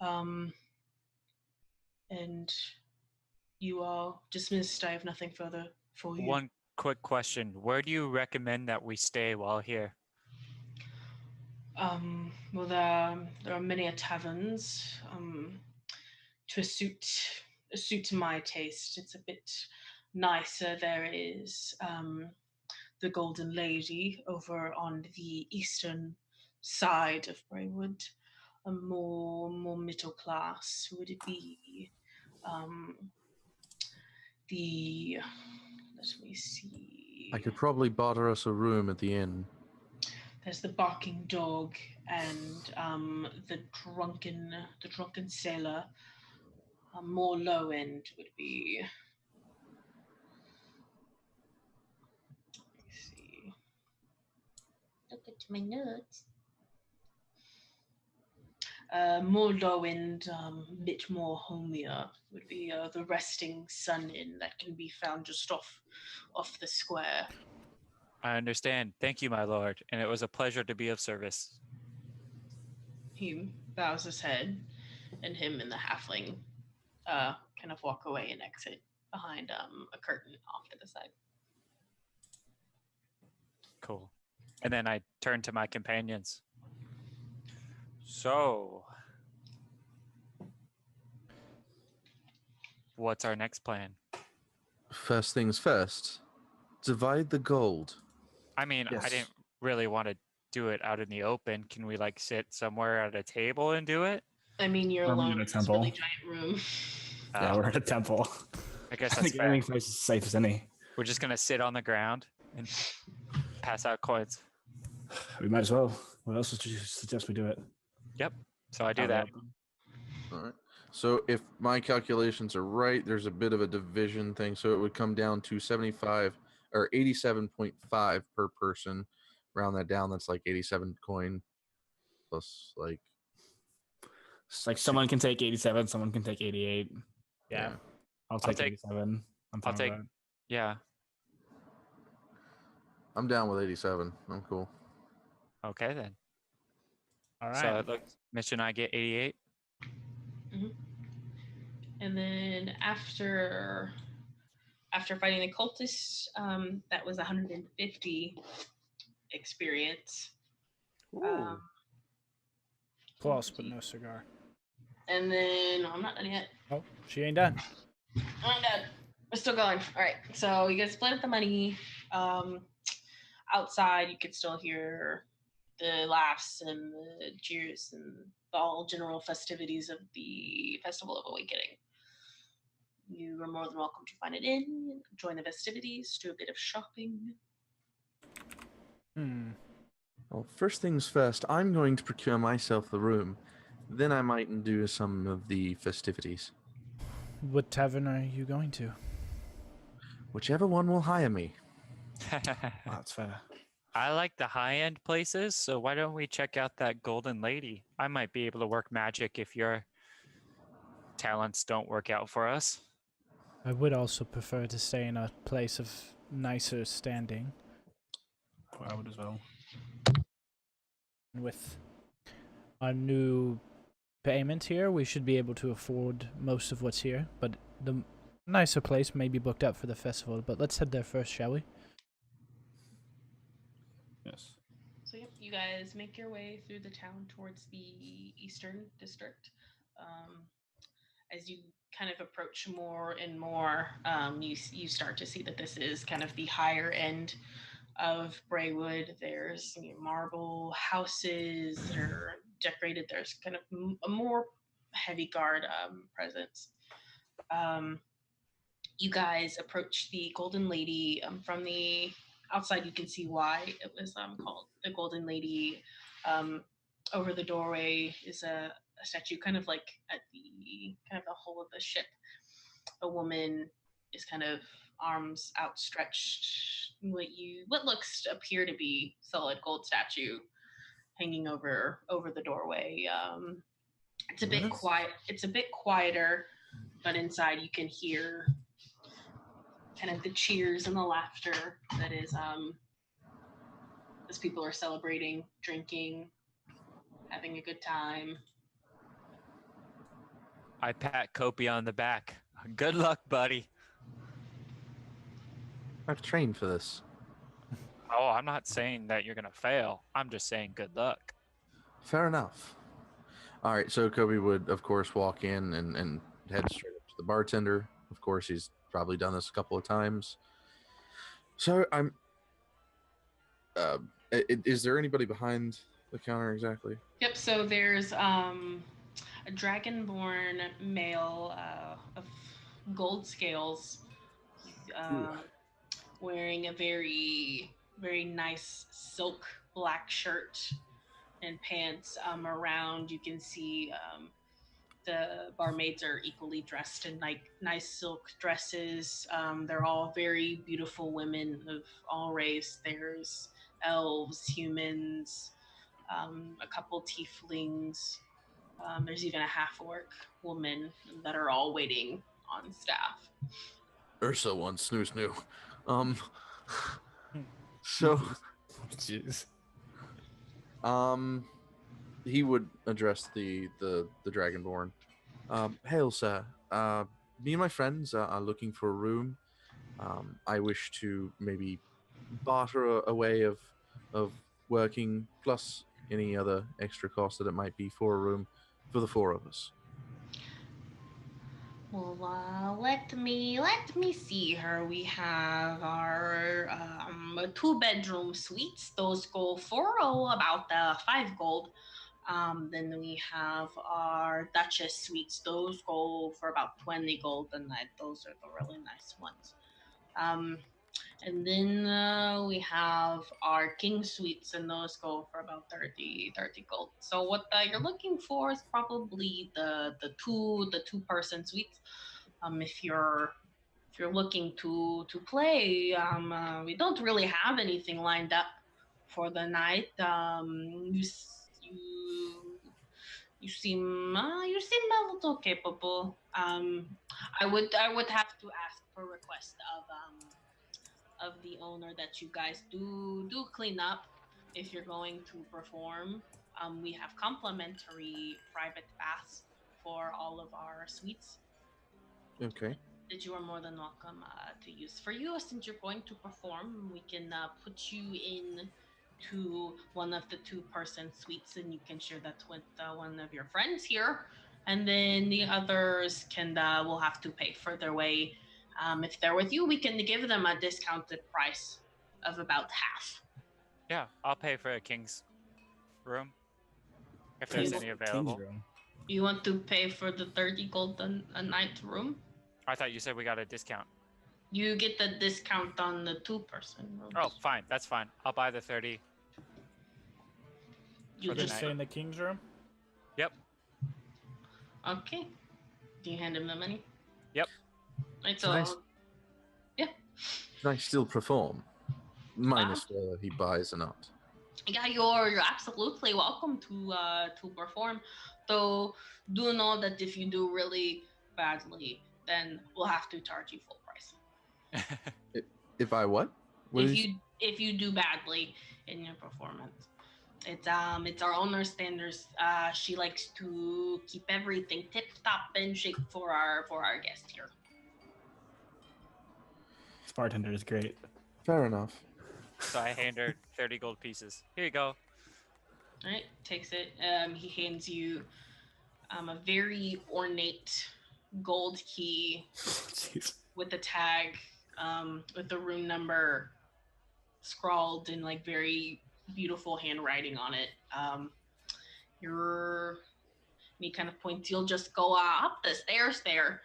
And you are dismissed. I have nothing further for you. One quick question. Where do you recommend that we stay while here? Well, there are many taverns. To suit my taste, it's a bit nicer. There is the Golden Lady over on the eastern side of Braywood. A more middle class. Would it be the? Let me see. I could probably barter us a room at the inn. There's the barking dog and the drunken sailor. A more low end would be. Let me see. Look at my notes. More low end, bit more homier would be the Resting Sun Inn that can be found just off the square. I understand. Thank you, my lord, and it was a pleasure to be of service. He bows his head, and him and the halfling kind of walk away and exit behind a curtain off to the side. Cool. And then I turn to my companions. So, what's our next plan? First things first, divide the gold. I mean, I Yes. didn't really want to do it out in the open. Can we like sit somewhere at a table and do it? I mean, you're Are we alone in a in this really temple? giant room. Yeah, we're at a temple. I guess I that's think fair. anything's as safe as any. We're just gonna sit on the ground and pass out coins. We might as well. What else would you suggest we do it? Yep. So I do that. All right. So if my calculations are right, there's a bit of a division thing. So it would come down to 75 or 87.5 per person. Round that down, that's like 87 coin plus like It's like someone can take 87, someone can take 88. Yeah. I'll take take- 87. I'm fine I'll take. with that. Yeah. I'm down with 87. I'm cool. Okay then. All right. So it looks. Mitch and I get 88. And then after fighting the cultists, that was 150 experience. Close, but no cigar. And then I'm not done yet. Oh, she ain't done. I'm not done. We're still going. All right. So you guys split up the money. Outside, you could still hear the laughs and the cheers and the all general festivities of the Festival of Awakening. You are more than welcome to find an inn, join the festivities, do a bit of shopping. Well, first things first, I'm going to procure myself the room. Then I might do some of the festivities. What tavern are you going to? Whichever one will hire me. That's fair. I like the high-end places, so why don't we check out that Golden Lady? I might be able to work magic if your talents don't work out for us. I would also prefer to stay in a place of nicer standing. I would as well. With our new payment here, we should be able to afford most of what's here, but the nicer place may be booked up for the festival, but let's head there first, shall we? Yes. So yep, you guys make your way through the town towards the eastern district. as you kind of approach more and more, you start to see that this is kind of the higher end of Braywood. There's marble houses that are decorated. There's kind of a more heavy guard presence. You guys approach the Golden Lady from the outside. You can see why it was called the Golden Lady. Over the doorway is a statue, kind of like at the hull of the ship. A woman is kind of arms outstretched. What looks to appear to be solid gold statue hanging over the doorway. It's a bit quiet. It's a bit quieter, but inside you can hear kind of the cheers and the laughter that is as people are celebrating, drinking, having a good time. I pat Kopi on the back. Good luck, buddy. I've trained for this. Oh, I'm not saying that you're gonna fail. I'm just saying good luck. Fair enough. All right, so Kobe would, of course, walk in and head straight up to the bartender. Of course, he's probably done this a couple of times. So I'm. Is there anybody behind the counter exactly? Yep. So there's a dragonborn male of gold scales, wearing a very nice silk black shirt and pants. Around you can see the barmaids are equally dressed in like nice silk dresses. They're all very beautiful women of all race. There's elves, humans, a couple tieflings. There's even a half-orc woman that are all waiting on staff. Ursa one, snoo snoo. So, Jeez. he would address the dragonborn. Hail, sir. Me and my friends are looking for a room. I wish to maybe barter a way of working, plus any other extra cost that it might be for a room for the four of us. Well, let me see her. We have our 2-bedroom suites. Those go for about 5 gold. Then we have our Duchess suites. Those go for about 20 gold a night. Those are the really nice ones. And then we have our king suites, and those go for about 30 gold. So what you're looking for is probably the 2-person suites. If you're looking to play, we don't really have anything lined up for the night. You seem a little capable. I would have to ask for request of the owner that you guys do clean up if you're going to perform. We have complimentary private baths for all of our suites Okay. that you are more than welcome to use. For you, since you're going to perform, we can put you in to one of the 2-person suites, and you can share that with one of your friends here. And then the others will have to pay for their way. If they're with you, we can give them a discounted price of about half. Yeah, I'll pay for a king's room if there's any available. You want to pay for the 30 gold a night room? I thought you said we got a discount. You get the discount on the 2-person rooms. Oh, fine. That's fine. I'll buy the 30. You for the Just night. say in the king's room? Yep. Okay. Do you hand him the money? Yep. Right, Can so I Can I still perform? Minus whether he buys or not. yeah, you're absolutely welcome to perform. Though do know that if you do really badly, then we'll have to charge you full price. If I what? If you do badly in your performance. It's our owner's standards. She likes to keep everything tip top and shape for our guest here. This bartender is great. Fair enough. So I hand her 30 gold pieces. Here you go. All right, takes it. He hands you a very ornate gold key Jeez. with the tag, with the room number scrawled in like very beautiful handwriting on it. You're me kind of points. You'll just go up the stairs there.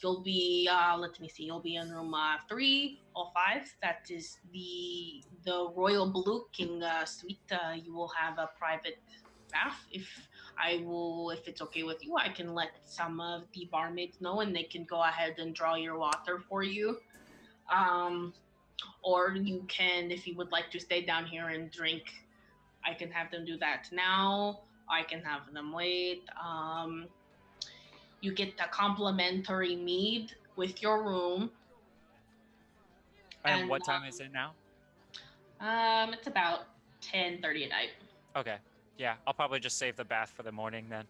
You'll be let me see. You'll be in room 305. That is the Royal Blue King suite. You will have a private bath. If it's okay with you, I can let some of the barmaids know, and they can go ahead and draw your water for you. Or you can, if you would like to stay down here and drink, I can have them do that now. I can have them wait. You get a complimentary mead with your room. And what time is it now? It's about 10:30 at night. Okay. Yeah, I'll probably just save the bath for the morning then.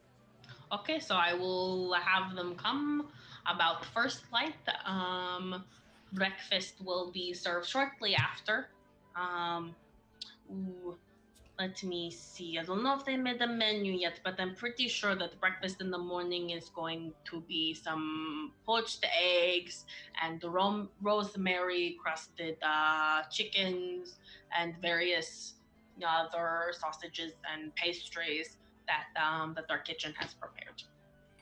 Okay, so I will have them come about first light. Breakfast will be served shortly after. Let me see. I don't know if they made the menu yet, but I'm pretty sure that breakfast in the morning is going to be some poached eggs and rosemary crusted chickens and various other sausages and pastries that our kitchen has prepared.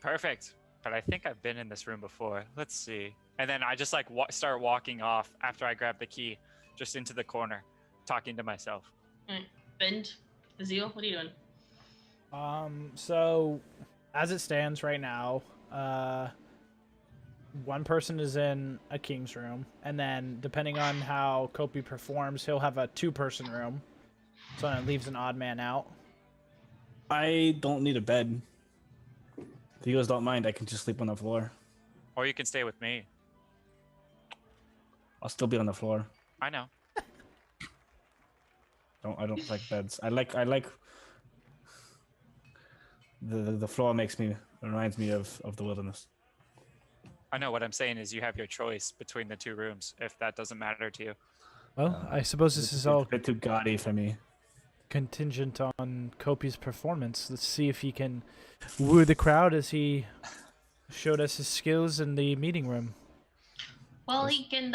Perfect. But I think I've been in this room before. Let's see. And then I just like start walking off after I grab the key, just into the corner, talking to myself. Bend, Azil, what are you doing? So as it stands right now, one person is in a king's room, and then depending on how Kopi performs, he'll have a two-person room. So it leaves an odd man out. I don't need a bed. If you guys don't mind, I can just sleep on the floor. Or you can stay with me. I'll still be on the floor. I know. I don't like beds. I like the floor reminds me of the wilderness. I know. What I'm saying is you have your choice between the two rooms, if that doesn't matter to you. Well, I suppose this is all a bit too gaudy for me. contingent on Kopi's performance. Let's see if he can woo the crowd as he showed us his skills in the meeting room. Well, he can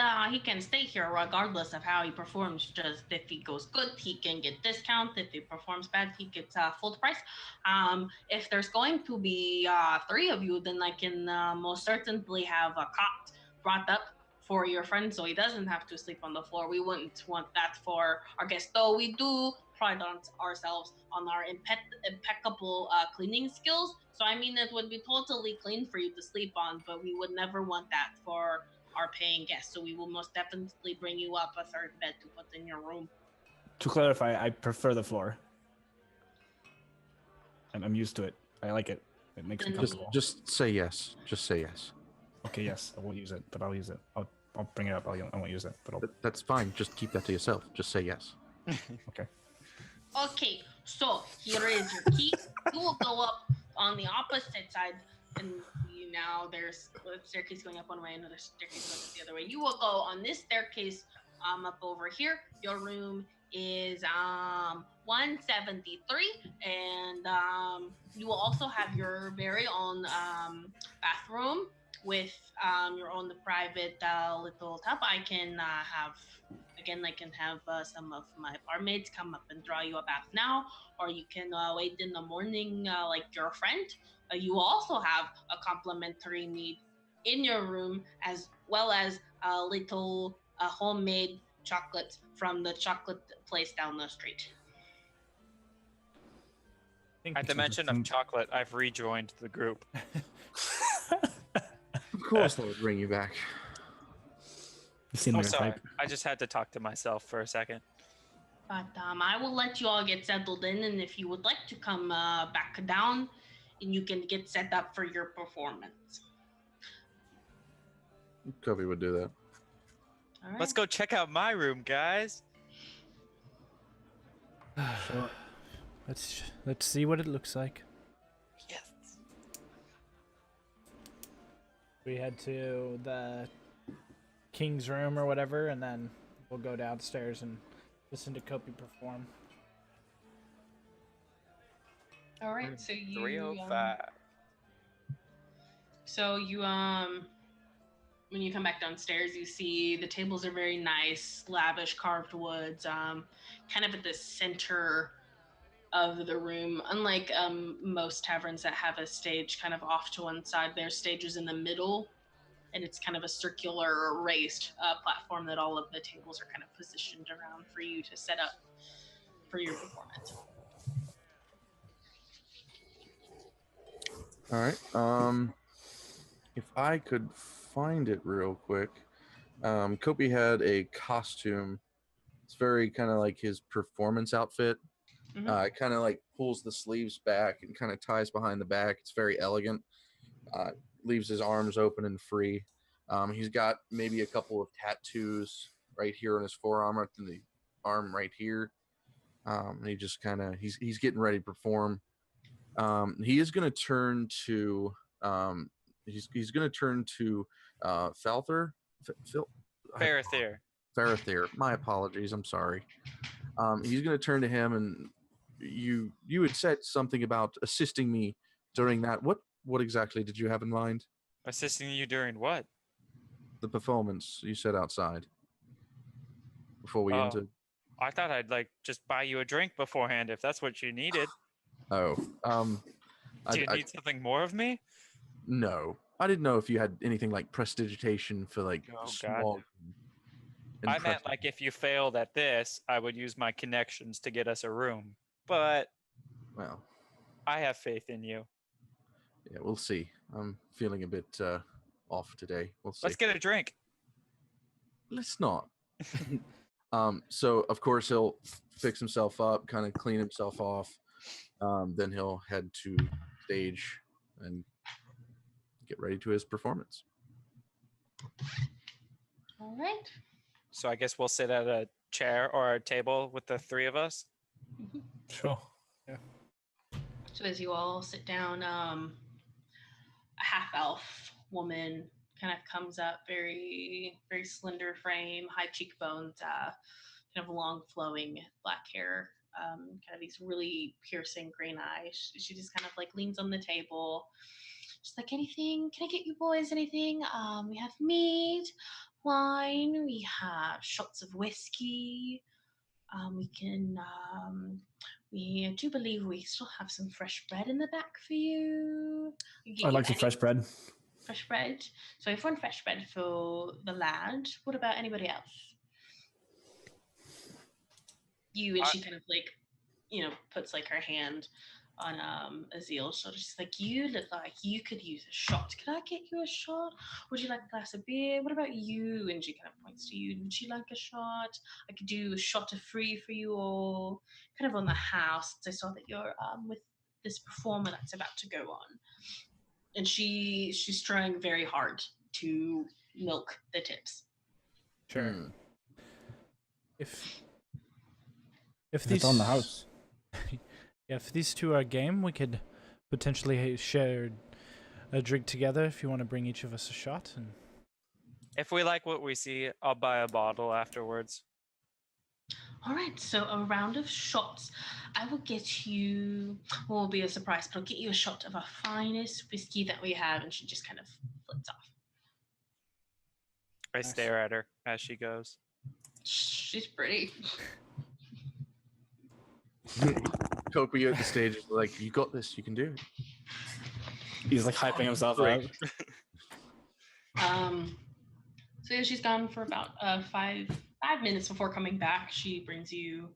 stay here regardless of how he performs. Just if he goes good, he can get discount. If he performs bad, he gets full price. If there's going to be 3 of you, then I can most certainly have a cot brought up for your friend, so he doesn't have to sleep on the floor. We wouldn't want that for our guests, though we do pride ourselves on our impeccable cleaning skills. So I mean, it would be totally clean for you to sleep on, but we would never want that for our paying guests, so we will most definitely bring you up a third bed to put in your room. To clarify, I prefer the floor. I'm used to it. I like it. It makes me comfortable. Just say yes. Just say yes. Okay, yes, I won't use it, but I'll use it. I'll bring it up. I won't use it, but I'll... That's fine. Just keep that to yourself. Just say yes. Okay. Okay, so here is your key. You will go up on the opposite side, and now there's a staircase going up one way, another staircase going up the other way. You will go on this staircase up over here. Your room is 173, and you will also have your very own bathroom with your own private little tub. I can have some of my barmaids come up and draw you a bath now, or you can wait in the morning like your friend. You also have a complimentary mead in your room, as well as a little homemade chocolate from the chocolate place down the street. At the mention of chocolate, I've rejoined the group. Of course, I would bring you back. I'm sorry. I just had to talk to myself for a second. But I will let you all get settled in, and if you would like to come back down, and you can get set up for your performance. Kobe would do that. All right. Let's go check out my room, guys. Sure. Let's see what it looks like. Yes. We head to the king's room or whatever, and then we'll go downstairs and listen to Kopi perform. All right, so you 305. So you when you come back downstairs, you see the tables are very nice, lavish carved woods, kind of at the center of the room. Unlike most taverns that have a stage kind of off to one side, their stage is in the middle, and it's kind of a circular raised platform that all of the tables are kind of positioned around for you to set up for your performance. All right. If I could find it real quick, Kopi had a costume. It's very kind of like his performance outfit. Mhm. It kind of like pulls the sleeves back and kind of ties behind the back. It's very elegant. Leaves his arms open and free. He's got maybe a couple of tattoos right here on his forearm, up in the arm right here. And he just kind of he's getting ready to perform. He is going to turn to he's going to turn to Falther. Phil, Farathier. Farathier. My apologies. I'm sorry. He's going to turn to him, and you had said something about assisting me during that. What exactly did you have in mind? Assisting you during what? The performance you said outside before we Oh, entered. I thought I'd like just buy you a drink beforehand if that's what you needed. Oh, Do you need something more of me? no. I didn't know if you had anything like prestidigitation for like Oh, God. small. I meant like if you failed at this, I would use my connections to get us a room. But Well, I have faith in you. yeah, we'll see. I'm feeling a bit off today. We'll see. Let's get a drink. Let's not. So of course he'll fix himself up, kind of clean himself off. Then he'll head to stage and get ready to his performance. All right. So I guess we'll sit at a chair or a table with the three of us. Sure. So as you all sit down, a half elf woman kind of comes up, very very slender frame, high cheekbones, kind of long flowing black hair, kind of these really piercing green eyes. She just kind of like leans on the table. She's like, anything? Can I get you boys anything? We have meat, wine. We have shots of whiskey. We can. We do believe we still have some fresh bread in the back for you. We can get I'd you like some any fresh bread. fresh bread. So we have one fresh bread for the lad. What about anybody else? You and she kind of like, puts like her hand on Azil's shoulder. She's like, you look like you could use a shot. Could I get you a shot? Would you like a glass of beer? What about you? And she kind of points to you. Would you like a shot? I could do a shot of free for you all. Kind of on the house. I saw that you're with this performer that's about to go on. And she's trying very hard to milk the tips. Sure. Hmm. If It's these on the house. if these two are game, we could potentially share a drink together. If you want to bring each of us a shot, and If we like what we see, I'll buy a bottle afterwards. All right, so a round of shots. I will get you, well, it'll be a surprise, but I'll get you a shot of our finest whiskey that we have. And she just kind of flits off. I Nice. stare at her as she goes. She's pretty. Kopi at the stage is like, you got this, you can do it. He's like hyping himself up. So yeah, she's gone for about 5 minutes before coming back. She brings you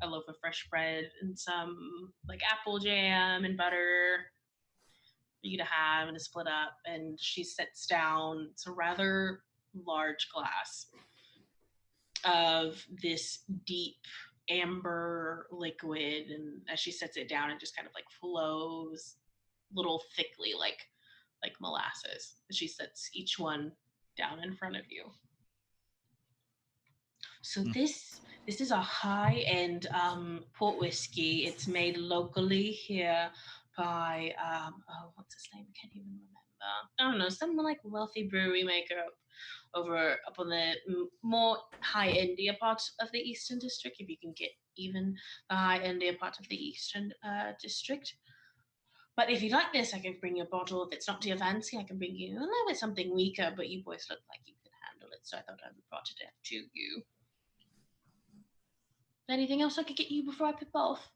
a loaf of fresh bread and some like apple jam and butter for you to have and to split up. And she sets down, it's a rather large glass of this deep amber liquid, and as she sets it down, it just kind of like flows a little thickly like molasses. She sets each one down in front of you. So this is a high-end port whiskey. It's made locally here by what's his name? Can't even remember. I don't know, some like wealthy brewery maker up on the more high-endier part of the Eastern District, if you can get even the high-endier part of the Eastern District. But if you like this, I can bring you a bottle. If it's not to your fancy, I can bring you a little bit something weaker, but you boys look like you can handle it, so I thought I would brought it to you. Anything else I could get you before I pip off?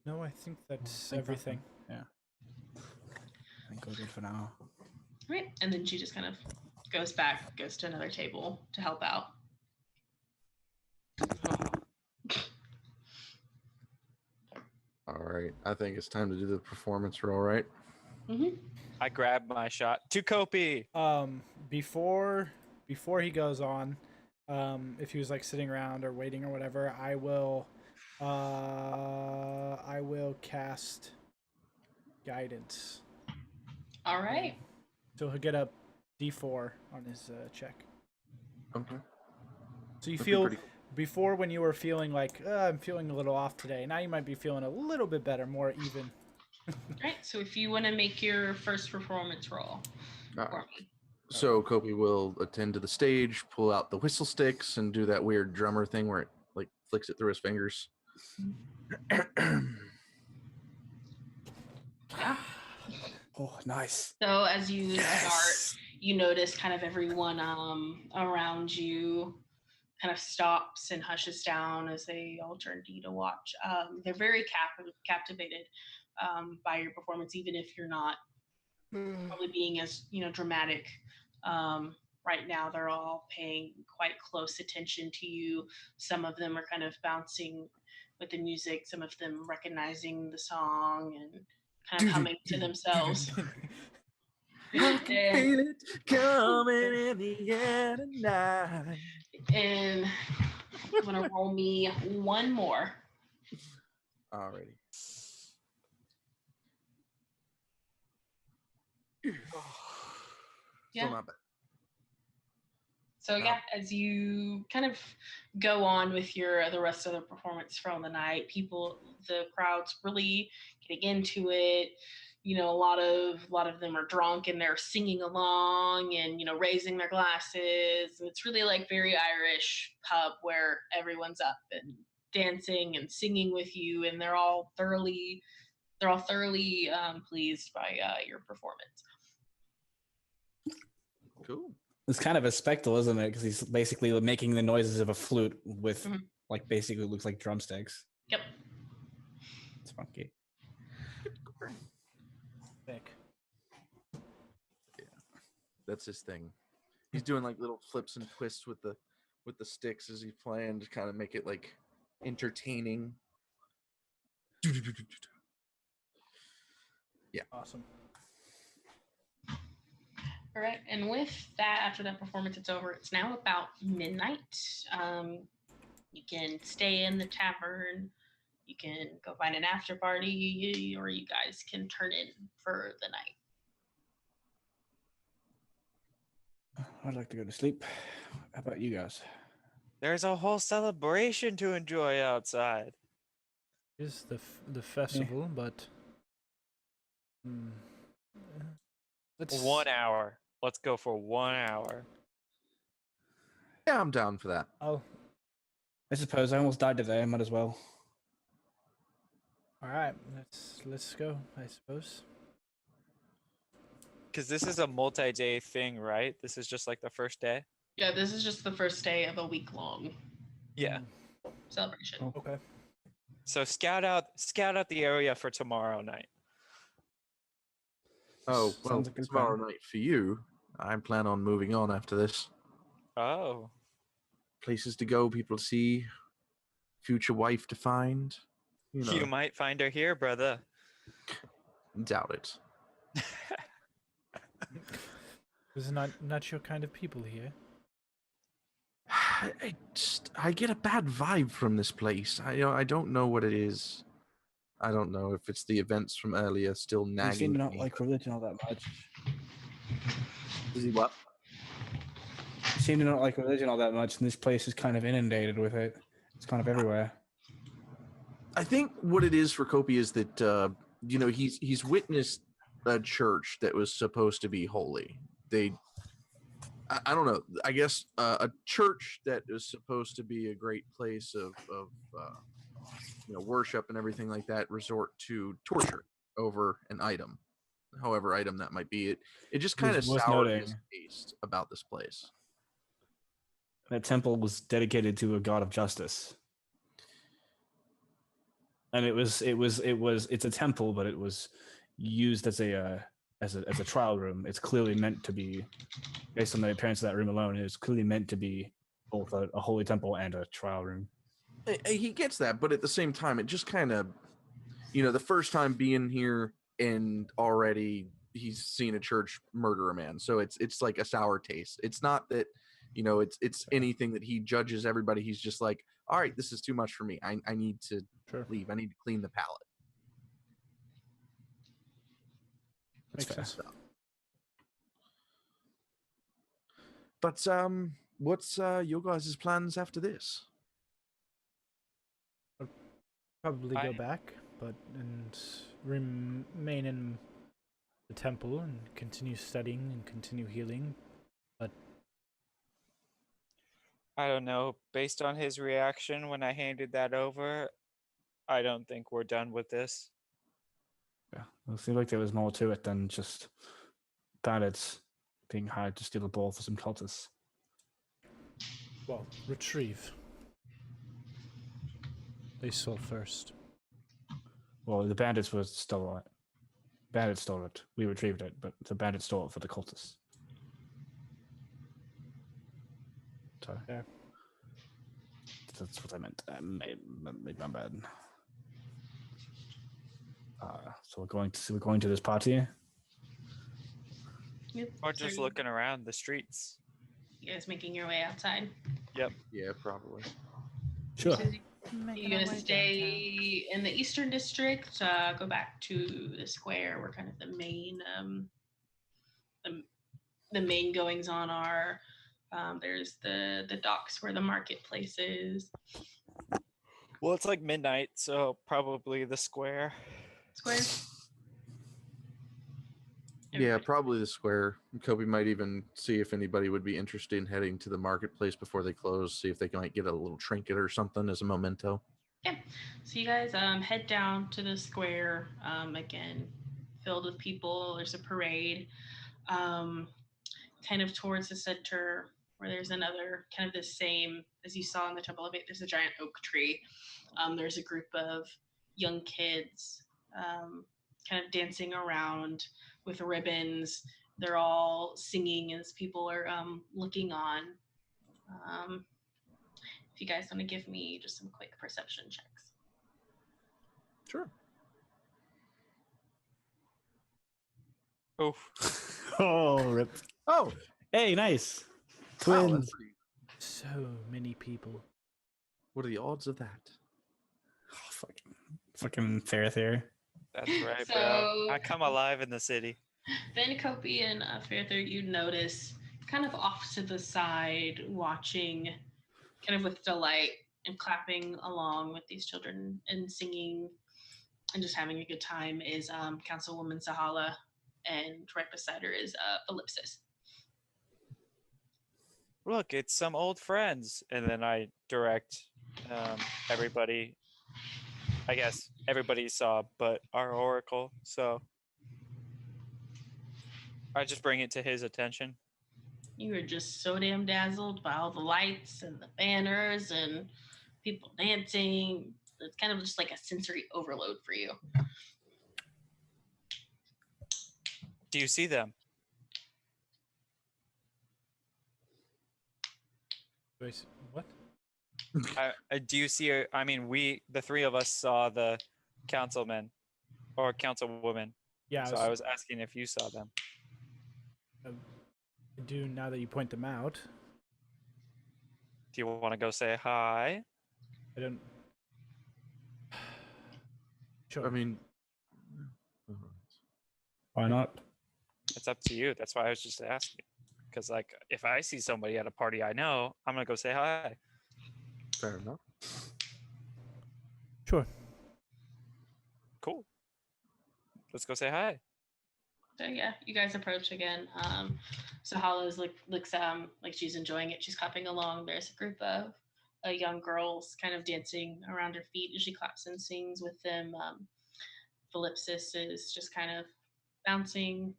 No, I think that's think everything. Yeah. I think we're good for now. Right. And then she just kind of goes to another table to help out. All right. I think it's time to do the performance roll, right? Mm-hmm. I grab my shot. To Kopi. Before he goes on, if he was like sitting around or waiting or whatever, I will cast guidance. All right. So he'll get a D4 on his check. Okay. So you That'd be feel pretty- before when you were feeling like I'm feeling a little off today. Now you might be feeling a little bit better, more even. Right. So if you want to make your first performance roll All for right. me. So Kobe will attend to the stage, pull out the whistle sticks, and do that weird drummer thing where it like flicks it through his fingers. Yeah. Oh, nice. So as you start, you notice kind of everyone around you kind of stops and hushes down as they all turn to you to watch. They're very captivated by your performance, even if you're not probably being as dramatic. Right now, they're all paying quite close attention to you. Some of them are kind of bouncing with the music. Some of them recognizing the song and kind of humming to themselves. I can feel it coming in the air tonight. And I'm gonna roll me one more. Alrighty. Yeah. Still not bad. So yeah, as you kind of go on with the rest of the performance from the night, the crowd's really getting into it. A lot of them are drunk and they're singing along and raising their glasses. And it's really like very Irish pub where everyone's up and dancing and singing with you, and they're all thoroughly pleased by your performance. Cool. It's kind of a spectacle, isn't it? Because he's basically making the noises of a flute with, like, basically looks like drumsticks. Yep. It's funky. Thick. Yeah, that's his thing. He's doing like little flips and twists with the sticks as he's playing to kind of make it like entertaining. Yeah. Awesome. All right, and with that, after that performance, it's over. It's now about midnight. You can stay in the tavern. You can go find an after party, or you guys can turn in for the night. I'd like to go to sleep. How about you guys? There's a whole celebration to enjoy outside. Is the festival, but let's 1 hour. Let's go for 1 hour. Yeah, I'm down for that. Oh, I suppose I almost died today. I might as well. all right. Let's go. I suppose. Because this is a multi-day thing, right? This is just like the first day. Yeah, this is just the first day of a week-long Yeah. celebration. Oh. Okay. So scout out the area for tomorrow night. Oh, well, Sounds like a good tomorrow plan. night for you. I plan on moving on after this. Oh. Places to go, people to see, future wife to find. You might find her here, brother. Doubt it. This is not your kind of people here. I get a bad vibe from this place. I don't know what it is. I don't know if it's the events from earlier still You nagging. seem to not me. like religion all that much. Is he what? You seem to not like religion all that much, and this place is kind of inundated with it. It's kind of everywhere. I think what it is for Kopi is that he's witnessed a church that was supposed to be holy. I don't know. I guess a church that is supposed to be a great place of worship and everything like that resort to torture over an item, however item that might be. It just kind of worth soured noting his taste about this place. that temple was dedicated to a god of justice. And it's a temple, but it was used as a trial room. It's clearly meant to be, based on the appearance of that room alone, it's clearly meant to be both a holy temple and a trial room. He gets that, but at the same time, it just kind of, the first time being here and already he's seen a church murder a man, so it's like a sour taste. It's not that, it's anything that he judges everybody. He's just like, all right, this is too much for me. I need to leave. I need to clean the palate. That's fair. sense. But what's your guys' plans after this? Probably go back, and remain in the temple and continue studying and continue healing. But I don't know. Based on his reaction when I handed that over, I don't think we're done with this. Yeah, it seemed like there was more to it than just bandits being hired to steal a ball for some cultists. well, retrieve. They stole first. Well, the bandits were stole it. Bandits stole it. We retrieved it, but the bandits stole it for the cultists. Sorry. Yeah. That's what I meant. I made my bad. So we're going to this party. Yep. Or So just you- looking around the streets. You guys making your way outside? Yep. Yeah, probably. Sure. So you're gonna stay in the Eastern District. Go back to the square where kind of the main goings on are. There's the docks where the marketplace is. Well, it's like midnight, so probably the square. Square. Yeah, Everybody- probably the square. Kobe might even see if anybody would be interested in heading to the marketplace before they close, see if they might get a little trinket or something as a memento. Yeah. So you guys head down to the square, again, filled with people. There's a parade, kind of towards the center where there's another kind of the same as you saw in the Temple of Eight. There's a giant oak tree. There's a group of young kids kind of dancing around with ribbons. They're all singing as people are looking on. If you guys want to give me just some quick perception checks. Sure. Oof. Oh, rip. Oh, Hey, nice. wow, Twins. that's pretty. So many people. What are the odds of that? Oh, fucking fair theory. That's right, bro. So- I come alive in the city. Then Kopi and Fairther, you notice kind of off to the side, watching kind of with delight and clapping along with these children and singing and just having a good time is Councilwoman Sahala, and right beside her is Ellipsis. Look, it's some old friends. And then I direct everybody. I guess everybody saw but our Oracle. So I just bring it to his attention. You were just so damn dazzled by all the lights and the banners and people dancing. It's kind of just like a sensory overload for you. Do you see them? What? Do you see? I mean, the three of us saw the councilman or councilwoman. Yeah, So I was asking if you saw them. I do now that you point them out. Do you want to go say hi? I don't. Sure. I mean, Why not? It's up to you. That's why I was just asking. Because, like, if I see somebody at a party I know, I'm going to go say hi. fair enough. Sure. Cool. Let's go say hi. So yeah, you guys approach again. Sahala looks like she's enjoying it. She's clapping along. There's a group of a young girl's kind of dancing around her feet as she claps and sings with them. Philipsis is just kind of bouncing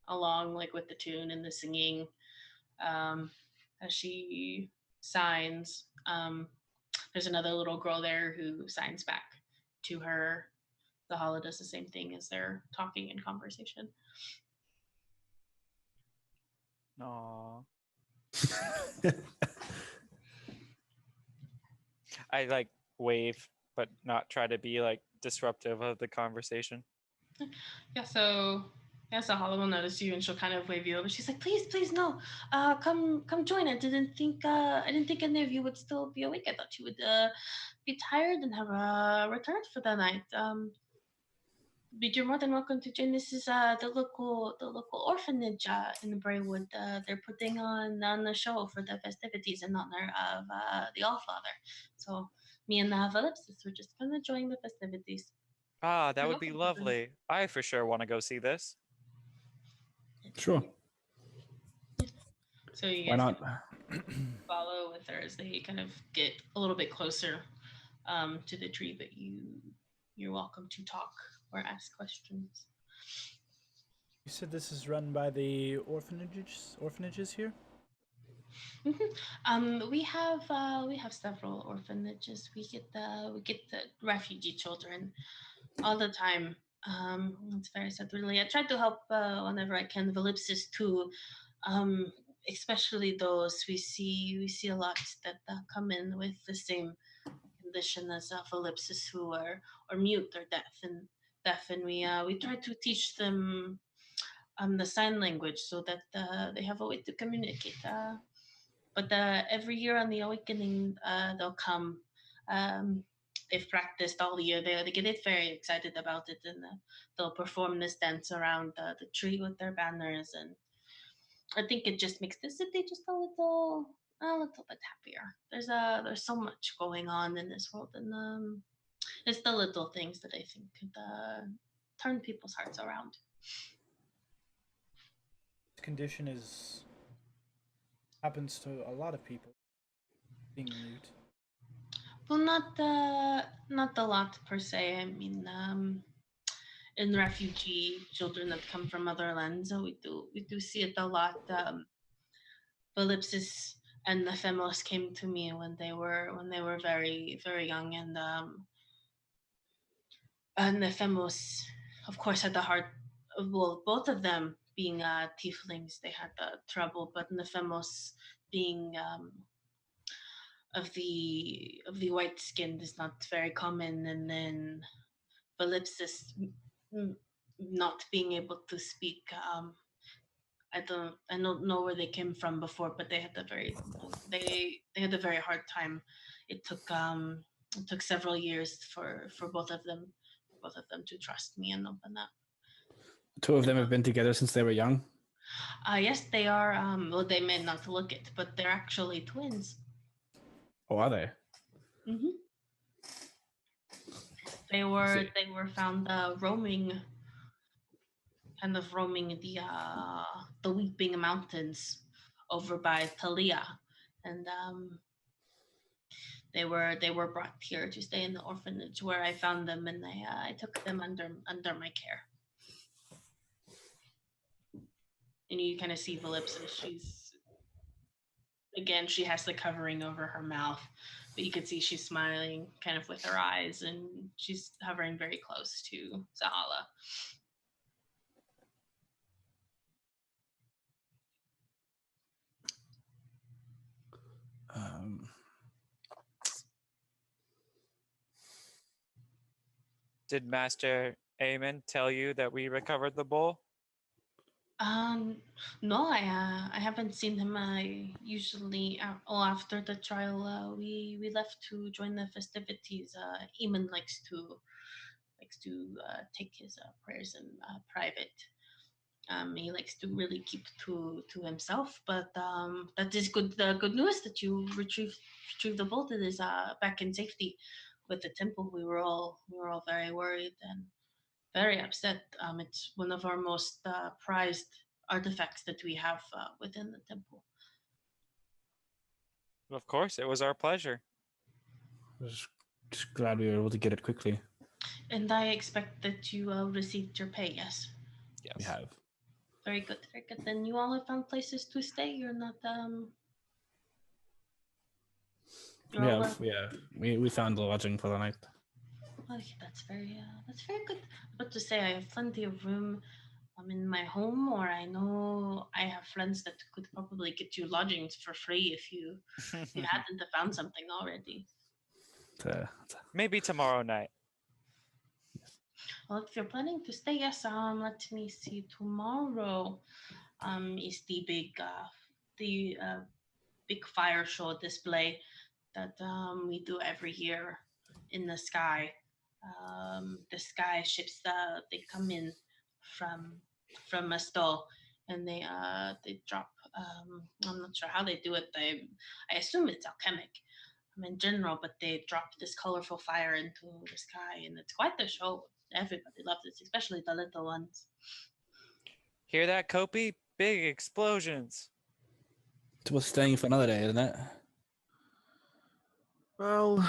along like with the tune and the singing um, as she signs. There's another little girl there who signs back to her. The Hala does the same thing as they're talking in conversation. Aww. I like wave, but not try to be like disruptive of the conversation. Yeah, so Hala will notice you and she'll kind of wave you over. She's like, please, please, no. Come join. I didn't think any of you would still be awake. I thought you would be tired and have returned for the night. But you're more than welcome to join. This is the local orphanage in Braywood. They're putting on a show for the festivities in honor of the Allfather. So me and Valipsis were just gonna join the festivities. Ah, that You're would be welcome to join. lovely. I for sure want to go see this. Sure. So you Why guys not? follow with her as they kind of get a little bit closer to the tree, but you're welcome to talk or ask questions. You said this is run by the orphanages here? We have several orphanages. We get the refugee children all the time. It's very sad, really. I try to help whenever I can. Valipsis too, um, especially those we see a lot that come in with the same condition as Valipsis, who are mute or deaf, and we try to teach them the sign language so that they have a way to communicate. But every year on the awakening, they'll come. Um, they've practiced all year. They get very excited about it, and they'll perform this dance around the tree with their banners. And I think it just makes the city just a little bit happier. There's so much going on in this world, and it's the little things that I think could turn people's hearts around. This condition happens to a lot of people. Being mute. Well, not a lot per se. I mean, in refugee children that come from other lands, we do see it a lot. Philipsis and the Femos came to me when they were very very young, and the Femos, of course, had the heart. Well, both of them being tieflings, they had the trouble, but the Femos being of the white skin is not very common, and then Philipsis not being able to speak. I don't know where they came from before, but they had a very hard time. It took several years for both of them to trust me and open up. Two of them have been together since they were young. Yes, they are. Well, they may not look it, but they're actually twins. Oh, are they? Mm-hmm. They were found roaming the Weeping Mountains over by Talia, and they were brought here to stay in the orphanage where I found them, and I took them under my care. And you kind of see Valipsis. She has the covering over her mouth, but you can see she's smiling kind of with her eyes, and she's hovering very close to Zahala. Did Master Aemon tell you that we recovered the bull? No, I haven't seen him. I usually, after the trial, we left to join the festivities. Eamon likes to take his prayers in private. He likes to really keep to himself. But that is good. The good news that you retrieved the bolt. It is back in safety with the temple. We were all very worried and very upset. It's one of our most prized artifacts that we have within the temple. Of course, it was our pleasure. Just glad we were able to get it quickly. And I expect that you received your pay, yes? Yes. We have. Very good, very good. Then you all have found places to stay? You're not, You're all, We found lodging for the night. okay, that's very good. But to say, I have plenty of room in my home, or I know I have friends that could probably get you lodgings for free if you hadn't have found something already. Maybe tomorrow night. Well, if you're planning to stay, yes. Let me see. Tomorrow, is the big fire show display that we do every year in the sky. The sky ships they come in from a stall, and they drop. I'm not sure how they do it. I assume it's alchemic. In general, but they drop this colorful fire into the sky, and it's quite the show. Everybody loves it, especially the little ones. Hear that, Kopi? Big explosions. It's worth staying for another day, isn't it? Well,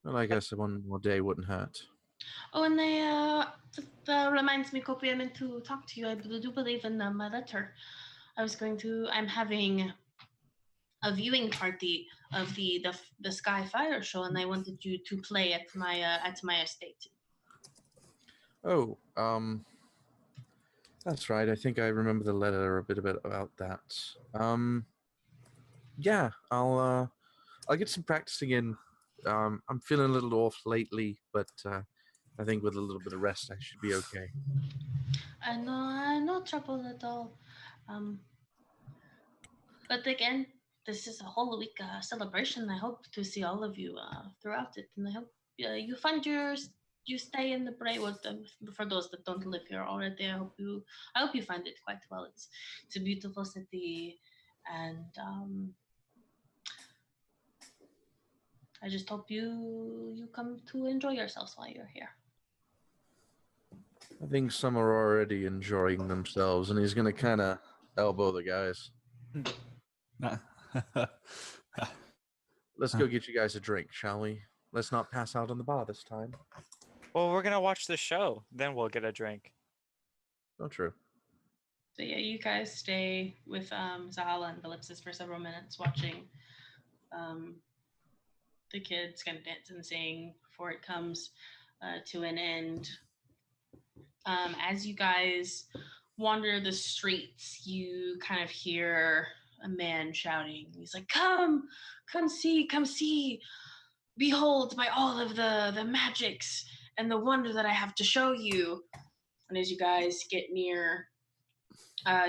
I guess one more day wouldn't hurt. Oh, and they that reminds me, Kopi, I meant to talk to you. I do believe in my letter. I'm having a viewing party of the Sky Fire show, and I wanted you to play at my estate. Oh, that's right. I think I remember the letter a bit about that. Yeah, I'll get some practicing in. I'm feeling a little off lately, but I think with a little bit of rest, I should be okay. No trouble at all. But again, this is a whole week celebration. I hope to see all of you throughout it, and I hope you find you stay in the Bray. For those that don't live here already, I hope you find it quite well. It's a beautiful city, and I just hope you come to enjoy yourselves while you're here. I think some are already enjoying themselves, and he's gonna kind of elbow the guys. Let's go get you guys a drink, shall we? Let's not pass out on the bar this time. Well, we're gonna watch the show, then we'll get a drink. Oh, true. So yeah, you guys stay with Zahala and Ellipsis for several minutes, watching the kids kind of dance and sing before it comes to an end. As you guys wander the streets, you kind of hear a man shouting. He's like, come see, behold by all of the magics and the wonder that I have to show you. And as you guys get near,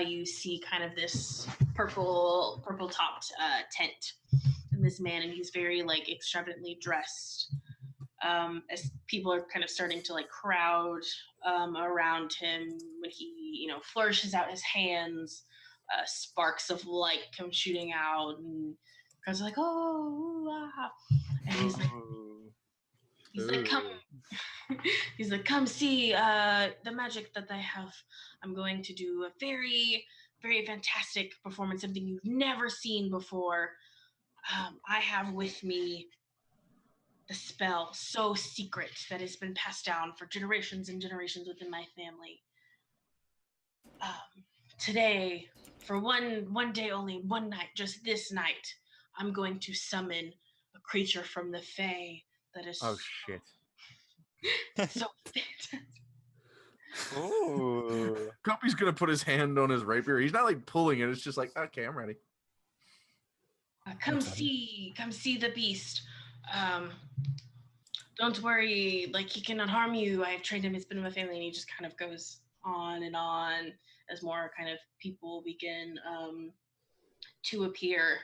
you see kind of this purple topped tent, and this man, and he's very like extravagantly dressed. As people are kind of starting to like crowd around him, when he flourishes out his hands, sparks of light come shooting out, and guys are like, oh, ah. And he's like, come. He's like, come see the magic that I have. I'm going to do a very, very fantastic performance, something you've never seen before. I have with me the spell so secret that has been passed down for generations and generations within my family. Today, for one day only, one night, just this night, I'm going to summon a creature from the Fae that is Oh shit! so fantastic. Ooh. Guppy's gonna put his hand on his rapier. He's not like pulling it. It's just like, okay, I'm ready. Come see the beast. Don't worry, like he cannot harm you. I've trained him. It's been in my family, and he just kind of goes on and on as more kind of people begin to appear,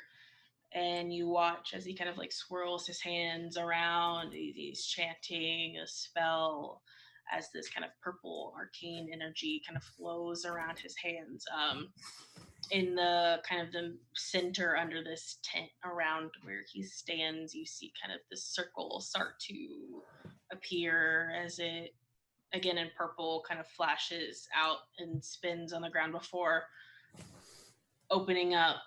and you watch as he kind of like swirls his hands around. He's chanting a spell as this kind of purple arcane energy kind of flows around his hands. In the kind of the center under this tent around where he stands, you see kind of this circle start to appear as it, again in purple, kind of flashes out and spins on the ground before opening up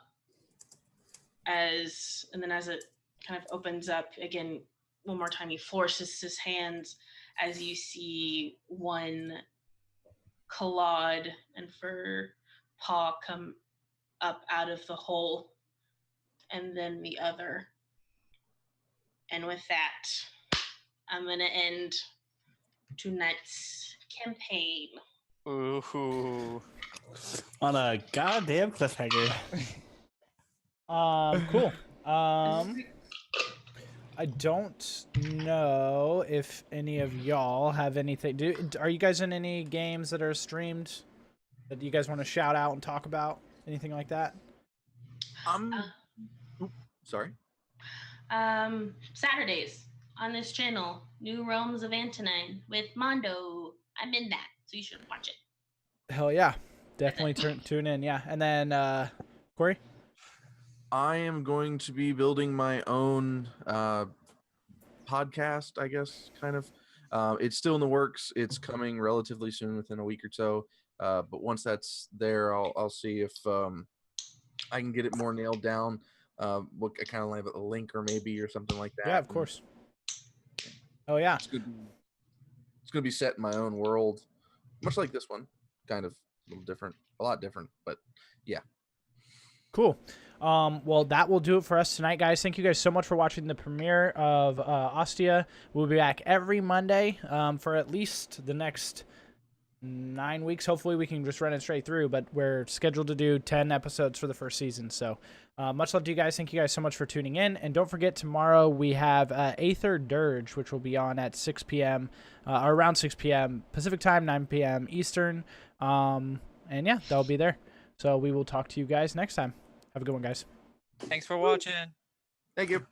and then as it kind of opens up again one more time, he forces his hands as you see one clawed and fur paw come up out of the hole, and then the other. And with that, I'm gonna end tonight's campaign. Ooh. On a goddamn cliffhanger. Cool. I don't know if any of y'all have anything. Are you guys in any games that are streamed that you guys want to shout out and talk about? Anything like that? Sorry. Saturdays on this channel, New Realms of Antonine with Mondo. I'm in that, so you should watch it. Hell yeah. Definitely tune in, yeah. And then, Corey? I am going to be building my own podcast, I guess, kind of. It's still in the works. It's coming relatively soon, within a week or so. But once that's there, I'll see if I can get it more nailed down. What kind of like a link or maybe or something like that. Yeah, of course. Oh yeah. It's gonna be set in my own world, much like this one. Kind of a little different, a lot different, but yeah. Cool. Well, that will do it for us tonight, guys. Thank you guys so much for watching the premiere of Ostia. We'll be back every Monday for at least the next 9 weeks. Hopefully, we can just run it straight through, but we're scheduled to do 10 episodes for the first season. So much love to you guys. Thank you guys so much for tuning in. And don't forget, tomorrow we have Aether Dirge, which will be on at 6 p.m. Or around 6 p.m. Pacific time, 9 p.m. Eastern. And yeah, that'll be there. So we will talk to you guys next time. Have a good one, guys. Thanks for watching. Thank you.